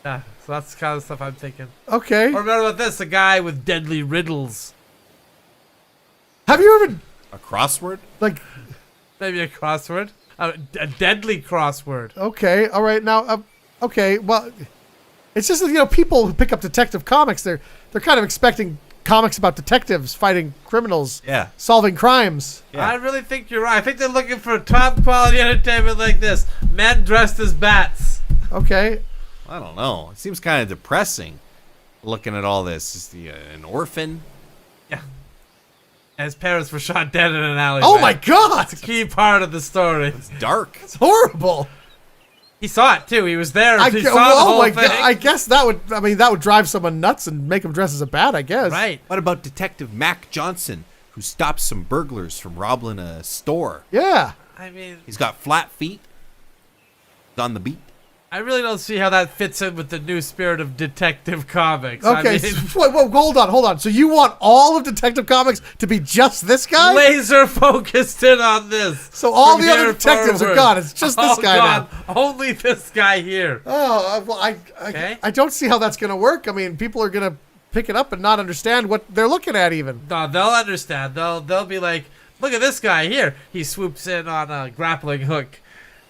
Speaker 3: Yeah, so that's the kind of stuff I'm thinking.
Speaker 5: Okay.
Speaker 3: Or remember about this, a guy with deadly riddles.
Speaker 5: Have you ever
Speaker 4: A crossword?
Speaker 5: like?
Speaker 3: Maybe a crossword. A deadly crossword.
Speaker 5: Okay, all right. Now, okay. Well, it's just that, people who pick up Detective Comics, they're kind of expecting comics about detectives fighting criminals,
Speaker 4: Yeah.
Speaker 5: solving crimes.
Speaker 4: Yeah.
Speaker 3: I really think you're right. I think they're looking for top quality entertainment like this. Men dressed as bats.
Speaker 5: Okay.
Speaker 4: I don't know. It seems kind of depressing looking at all this. Is he an orphan?
Speaker 3: Yeah. And his parents were shot dead in an alley.
Speaker 5: Oh my God!
Speaker 3: Key part of the story.
Speaker 4: It's dark.
Speaker 5: It's horrible.
Speaker 3: He saw it too. He was there. He saw the
Speaker 5: oh
Speaker 3: whole
Speaker 5: my
Speaker 3: thing.
Speaker 5: god! I guess that would drive someone nuts and make them dress as a bat. I guess.
Speaker 3: Right.
Speaker 4: What about Detective Mac Johnson, who stops some burglars from robbing a store?
Speaker 5: Yeah.
Speaker 3: I mean,
Speaker 4: He's got flat feet. He's on the beat.
Speaker 3: I really don't see how that fits in with the new spirit of Detective Comics.
Speaker 5: Okay.
Speaker 3: I mean,
Speaker 5: Whoa, hold on. So you want all of Detective Comics to be just this guy?
Speaker 3: laser focused in on this.
Speaker 5: So all
Speaker 3: From
Speaker 5: the other
Speaker 3: here
Speaker 5: detectives are
Speaker 3: forward.
Speaker 5: gone. It's just this
Speaker 3: Oh,
Speaker 5: guy
Speaker 3: God.
Speaker 5: now.
Speaker 3: Only this guy here.
Speaker 5: Oh, well,
Speaker 3: Okay.
Speaker 5: I don't see how that's going to work. I mean, people are going to pick it up and not understand what they're looking at even.
Speaker 3: No, they'll understand. They'll be like, look at this guy here. He swoops in on a grappling hook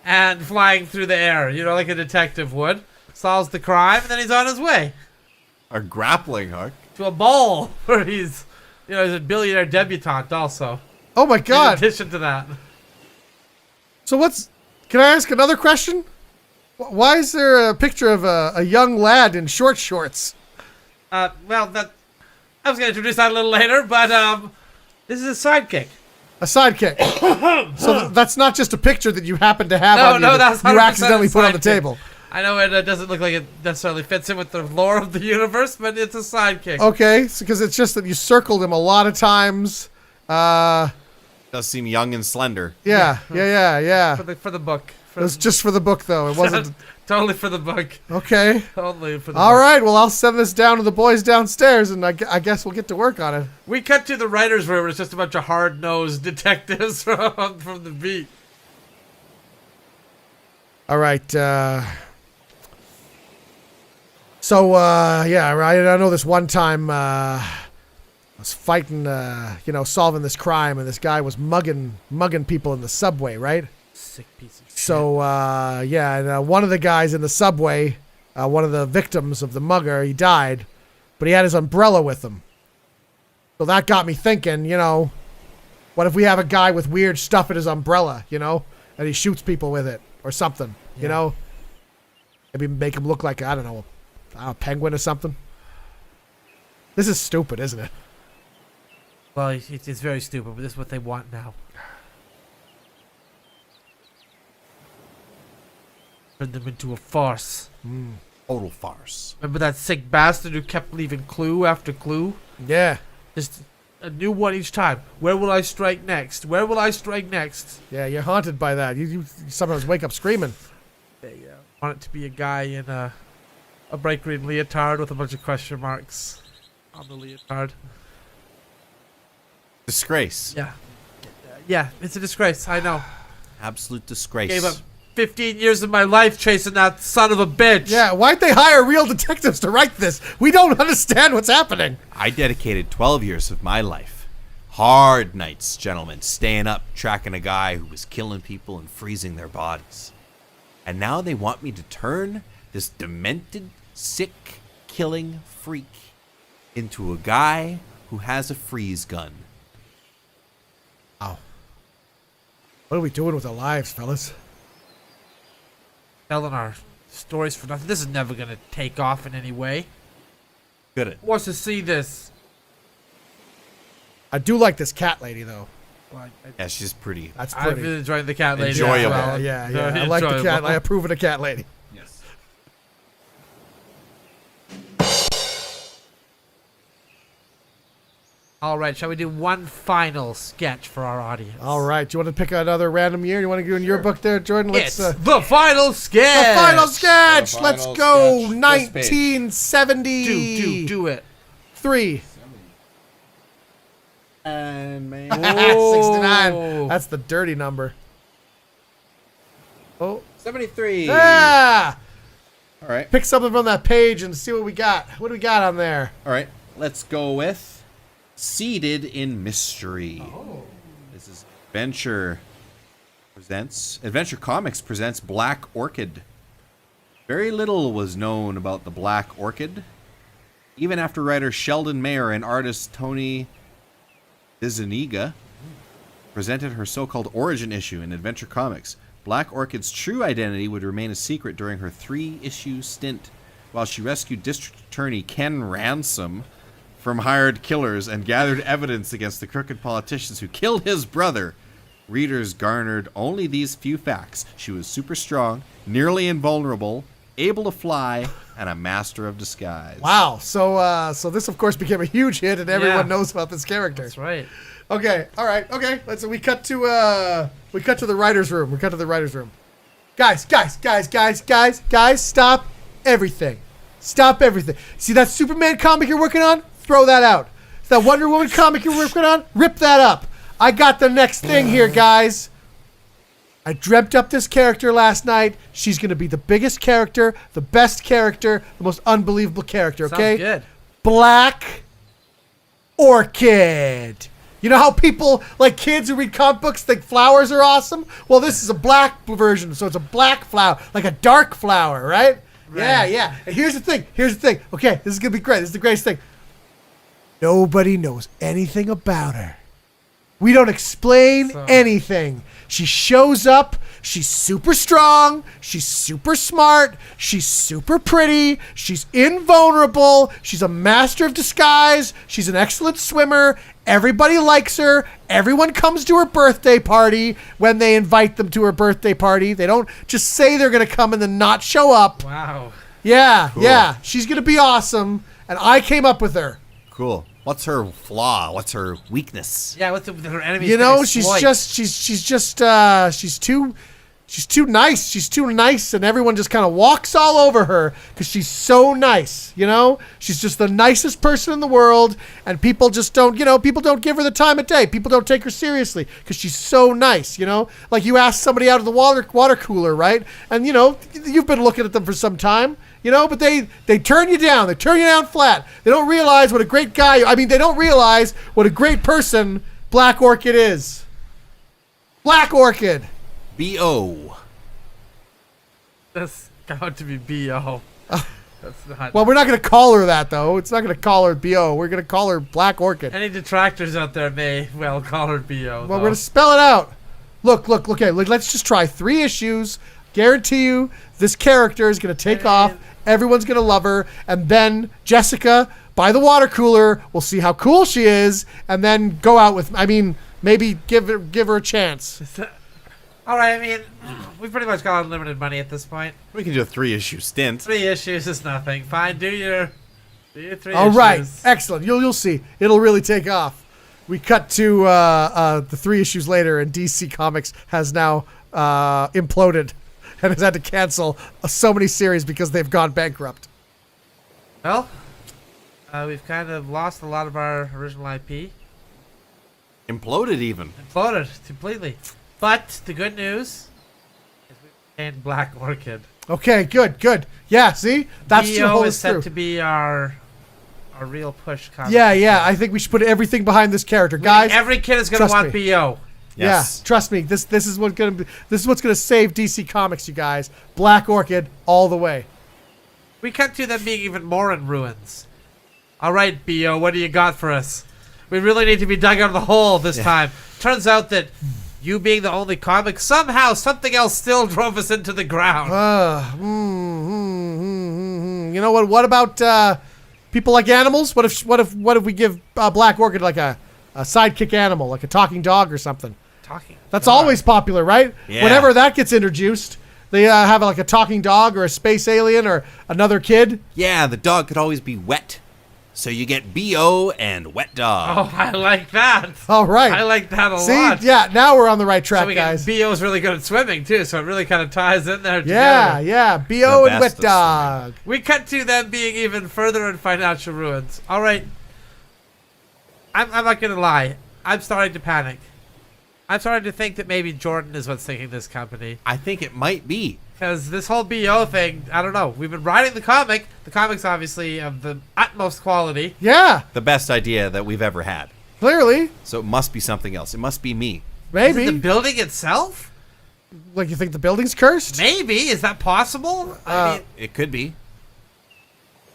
Speaker 3: and flying through the air, like a detective would. Solves the crime, and then he's on his way
Speaker 4: A grappling hook.
Speaker 3: to a ball where he's a billionaire debutante also.
Speaker 5: Oh my
Speaker 3: In
Speaker 5: god.
Speaker 3: addition to that.
Speaker 5: So can I ask another question? Why is there a picture of a young lad in short shorts?
Speaker 3: Well, I was going to introduce that a little later, but this is his sidekick.
Speaker 5: A sidekick. So that's not just a picture that you happen to have on you that
Speaker 3: that's
Speaker 5: you
Speaker 3: 100%
Speaker 5: accidentally put on the
Speaker 3: sidekick.
Speaker 5: table.
Speaker 3: I know it doesn't look like it necessarily fits in with the lore of the universe, but it's a sidekick.
Speaker 5: Okay, because it's just that you circled him a lot of times.
Speaker 4: Does seem young and slender.
Speaker 5: Yeah.
Speaker 3: For the book.
Speaker 5: It was just for the book, though. It wasn't.
Speaker 3: Totally for the book.
Speaker 5: Okay.
Speaker 3: Totally for the
Speaker 5: All
Speaker 3: book.
Speaker 5: right. Well, I'll send this down to the boys downstairs, and I guess we'll get to work on it.
Speaker 3: We cut to the writer's room, and it's just a bunch of hard-nosed detectives from the beat.
Speaker 5: All right. I know this one time I was fighting, solving this crime, and this guy was mugging people in the subway, right?
Speaker 3: Sick piece of shit.
Speaker 5: So, and one of the guys in the subway, one of the victims of the mugger, he died, but he had his umbrella with him. So that got me thinking, what if we have a guy with weird stuff in his umbrella, and he shoots people with it or something, Maybe make him look like, I don't know, a penguin or something. This is stupid, isn't it?
Speaker 3: Well, it's very stupid, but this is what they want now. Turn them into a farce.
Speaker 4: Total farce.
Speaker 3: Remember that sick bastard who kept leaving clue after clue?
Speaker 5: Yeah.
Speaker 3: Just a new one each time. Where will I strike next? Where will I strike next?
Speaker 5: Yeah, you're haunted by that. You sometimes wake up screaming.
Speaker 3: They want it to be a guy in a bright green leotard with a bunch of question marks on the leotard.
Speaker 4: Disgrace.
Speaker 3: Yeah. Yeah, it's a disgrace. I know.
Speaker 4: Absolute disgrace.
Speaker 3: Gave up 15 years of my life chasing that son of a bitch.
Speaker 5: Yeah, why'd they hire real detectives to write this? We don't understand what's happening.
Speaker 4: I dedicated 12 years of my life. Hard nights, gentlemen, staying up, tracking a guy who was killing people and freezing their bodies. And now they want me to turn this demented, sick, killing freak into a guy who has a freeze gun.
Speaker 5: Oh. What are we doing with our lives, fellas?
Speaker 3: Telling our stories for nothing. This is never going to take off in any way.
Speaker 4: Good at.
Speaker 3: Who wants to see this?
Speaker 5: I do like this cat lady, though.
Speaker 3: Well,
Speaker 4: Yeah, she's pretty.
Speaker 5: That's
Speaker 3: I've
Speaker 5: pretty.
Speaker 3: been enjoying the cat lady.
Speaker 4: Enjoyable.
Speaker 3: as well.
Speaker 5: Yeah.
Speaker 3: Very
Speaker 5: I like the cat.
Speaker 3: enjoyable.
Speaker 5: I approve of the cat lady.
Speaker 4: Yes.
Speaker 3: All right, shall we do one final sketch for our audience?
Speaker 5: All right. Do you want to pick another random year? You want to go in your book there, Jordan?
Speaker 3: It's
Speaker 5: Let's.
Speaker 3: the final sketch.
Speaker 5: The final sketch.
Speaker 4: The
Speaker 5: Let's
Speaker 4: final
Speaker 5: go.
Speaker 4: sketch. This page.
Speaker 5: 1973.
Speaker 3: Do it.
Speaker 4: And man.
Speaker 5: 69. That's the dirty number. Oh.
Speaker 4: 73.
Speaker 5: Yeah.
Speaker 4: All right.
Speaker 5: Pick something from that page and see what we got. What do we got on there?
Speaker 4: All right. Let's go with Seated in Mystery. Oh. This is Adventure Comics presents Black Orchid. Very little was known about the Black Orchid. Even after writer Sheldon Mayer and artist Tony DeZuniga presented her so-called origin issue in Adventure Comics, Black Orchid's true identity would remain a secret during her 3-issue stint, while she rescued District Attorney Ken Ransom from hired killers and gathered evidence against the crooked politicians who killed his brother. readers garnered only these few facts. She was super strong, nearly invulnerable, able to fly, and a master of disguise.
Speaker 5: Wow. So this, of course, became a huge hit, and everyone knows about this character.
Speaker 3: That's right.
Speaker 5: Okay. All right. Okay. We cut to the writers' room. We cut to the writers' room. Guys, stop everything. Stop everything. See that Superman comic you're working on? Throw that out. That Wonder Woman comic you're working on? Rip that up. I got the next thing here, guys. I dreamt up this character last night. She's going to be the biggest character, the best character, the most unbelievable character, okay?
Speaker 3: Sounds good.
Speaker 5: Black Orchid. You know how people, like kids who read comic books, think flowers are awesome? Well, this is a black version, so it's a black flower, like a dark flower, right? Yeah. And here's the thing. Okay, this is going to be great. This is the greatest thing. Nobody knows anything about her. We don't explain anything. She shows up. She's super strong. She's super smart. She's super pretty. She's invulnerable. She's a master of disguise. She's an excellent swimmer. Everybody likes her. Everyone comes to her birthday party when they invite them to her birthday party. They don't just say they're going to come and then not show up.
Speaker 3: Wow.
Speaker 5: Yeah,
Speaker 4: Cool.
Speaker 5: yeah. She's going to be awesome. And I came up with her.
Speaker 4: Cool. What's her flaw? What's her weakness?
Speaker 3: Yeah, with her enemies.
Speaker 5: You know,
Speaker 3: can
Speaker 5: she's
Speaker 3: exploit.
Speaker 5: too nice. She's too nice, and everyone just kind of walks all over her because she's so nice. You know, she's just the nicest person in the world, and people just don't. You know, people don't give her the time of day. People don't take her seriously because she's so nice. You know, like you ask somebody out of the water cooler, right? And you know, you've been looking at them for some time. You know, but they turn you down. They turn you down flat. They don't realize what a great guy. I mean, they don't realize what a great person Black Orchid is. Black Orchid.
Speaker 4: B.O.
Speaker 3: That's got to be B.O. That's not.
Speaker 5: Well, we're not going to call her that, though. It's not going to call her B.O. We're going to call her Black Orchid.
Speaker 3: Any detractors out there may well call her B.O.
Speaker 5: Well, we're going to spell it out. Look. Okay, let's just try 3 issues. Guarantee you this character is going to take off. Everyone's going to love her. And then Jessica, by the water cooler, will see how cool she is. And then go out with, I mean, maybe give her a chance.
Speaker 3: All right, I mean, we've pretty much got unlimited money at this point.
Speaker 4: We can do a 3-issue stint.
Speaker 3: 3 issues is nothing. Fine, do your 3
Speaker 5: All
Speaker 3: issues.
Speaker 5: right. Excellent. You'll see. It'll really take off. We cut to the 3 issues later, and DC Comics has now imploded and has had to cancel so many series because they've gone bankrupt.
Speaker 3: Well, we've kind of lost a lot of our original IP.
Speaker 4: Imploded even.
Speaker 3: Imploded completely. But the good news is we retained Black Orchid.
Speaker 5: Okay, good. Yeah, see? That's your
Speaker 3: B.O.
Speaker 5: whole
Speaker 3: is set
Speaker 5: through.
Speaker 3: to be our real push comic.
Speaker 5: Yeah. I think we should put everything behind this character, guys.
Speaker 3: Every kid is going to
Speaker 5: trust
Speaker 3: want
Speaker 5: me.
Speaker 3: B.O.
Speaker 4: Yes.
Speaker 5: Yeah, trust me. This is what's gonna save DC Comics, you guys. Black Orchid all the way.
Speaker 3: We cut to them being even more in ruins. All right, B.O., what do you got for us? We really need to be dug out of the hole this time. Turns out that you being the only comic, somehow something else still drove us into the ground.
Speaker 5: You know what? What about people like animals? What if we give Black Orchid like a sidekick animal, like a talking dog or something?
Speaker 3: Talking.
Speaker 5: That's always popular, right?
Speaker 4: Yeah.
Speaker 5: Whenever that gets introduced, they have like a talking dog or a space alien or another kid.
Speaker 4: Yeah, the dog could always be wet. So you get B.O. and wet dog.
Speaker 3: Oh, I like that.
Speaker 5: All right.
Speaker 3: I like that a
Speaker 5: See?
Speaker 3: lot.
Speaker 5: Yeah, now we're on the right track,
Speaker 3: So we
Speaker 5: guys.
Speaker 3: B.O.'s really good at swimming, too, so it really kind of ties in there
Speaker 5: Yeah,
Speaker 3: together.
Speaker 5: yeah. B.O.
Speaker 4: The
Speaker 5: and
Speaker 4: best
Speaker 5: Wet
Speaker 4: of
Speaker 5: Dog.
Speaker 3: We cut to them being even further in financial ruins. All right. I'm not going to lie. I'm starting to panic. I'm starting to think that maybe Jordan is what's thinking this company.
Speaker 4: I think it might be.
Speaker 3: Because this whole B.O. thing, I don't know. We've been writing the comic. The comic's obviously of the utmost quality.
Speaker 5: Yeah,
Speaker 4: The best idea that we've ever had.
Speaker 5: clearly.
Speaker 4: So it must be something else. It must be me.
Speaker 3: Is it
Speaker 5: Maybe.
Speaker 3: the building itself?
Speaker 5: Like, you think the building's cursed?
Speaker 3: Maybe. Is that possible? I mean,
Speaker 4: It could be.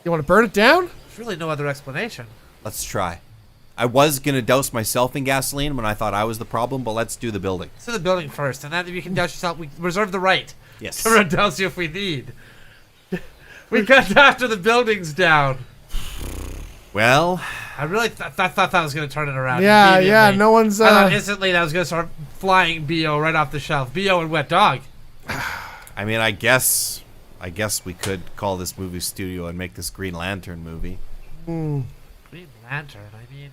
Speaker 5: You want to burn it down?
Speaker 3: there's really no other explanation.
Speaker 4: Let's try. I was going to douse myself in gasoline when I thought I was the problem, but let's do the building.
Speaker 3: Let's do the building first, and then if you can douse yourself, we reserve the right
Speaker 4: Yes.
Speaker 3: to douse you if we need. We cut after the building's down.
Speaker 4: Well,
Speaker 3: I really thought that was going to turn it around.
Speaker 5: Yeah,
Speaker 3: immediately.
Speaker 5: yeah, no one's,
Speaker 3: I thought instantly that was going to start flying BO right off the shelf. BO and Wet Dog.
Speaker 4: I mean, I guess we could call this movie studio and make this Green Lantern movie.
Speaker 3: Green Lantern, I mean,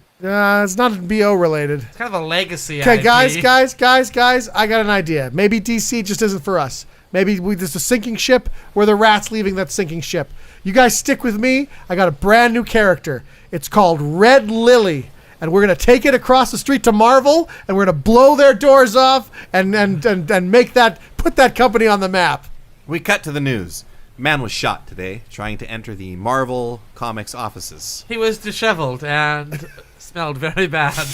Speaker 5: It's not BO related.
Speaker 3: it's kind of a legacy.
Speaker 5: Okay,
Speaker 3: IP.
Speaker 5: guys, I got an idea. Maybe DC just isn't for us. Maybe there's a sinking ship. We're the rats leaving that sinking ship. You guys stick with me. I got a brand new character. It's called Red Lily. And we're going to take it across the street to Marvel, and we're going to blow their doors off and put that company on the map.
Speaker 4: We cut to the news. Man was shot today trying to enter the Marvel Comics offices.
Speaker 3: He was disheveled and smelled very bad.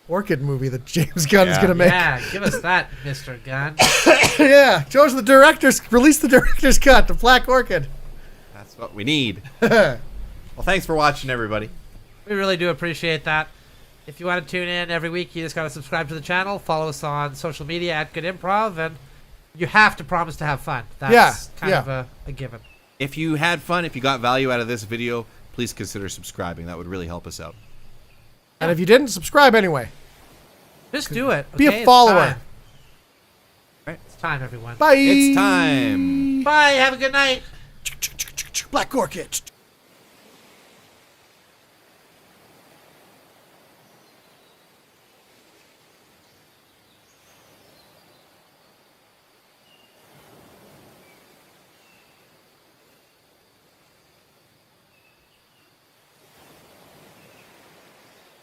Speaker 5: Orchid movie that James Gunn is going to make.
Speaker 3: Yeah, give us that, Mr. Gunn.
Speaker 5: Yeah, release the director's cut, the Black Orchid.
Speaker 4: That's what we need. Well, thanks for watching, everybody.
Speaker 3: We really do appreciate that. If you want to tune in every week, you just got to subscribe to the channel, follow us on social media at Good Improv, and you have to promise to have fun. That's kind of a given.
Speaker 4: If you had fun, if you got value out of this video, please consider subscribing. That would really help us out.
Speaker 5: And if you didn't, subscribe anyway.
Speaker 3: Just do it.
Speaker 5: Be
Speaker 3: okay?
Speaker 5: a follower.
Speaker 3: It's time, everyone.
Speaker 5: Bye.
Speaker 4: It's time.
Speaker 3: Bye. Have a good night.
Speaker 5: Black Orchid.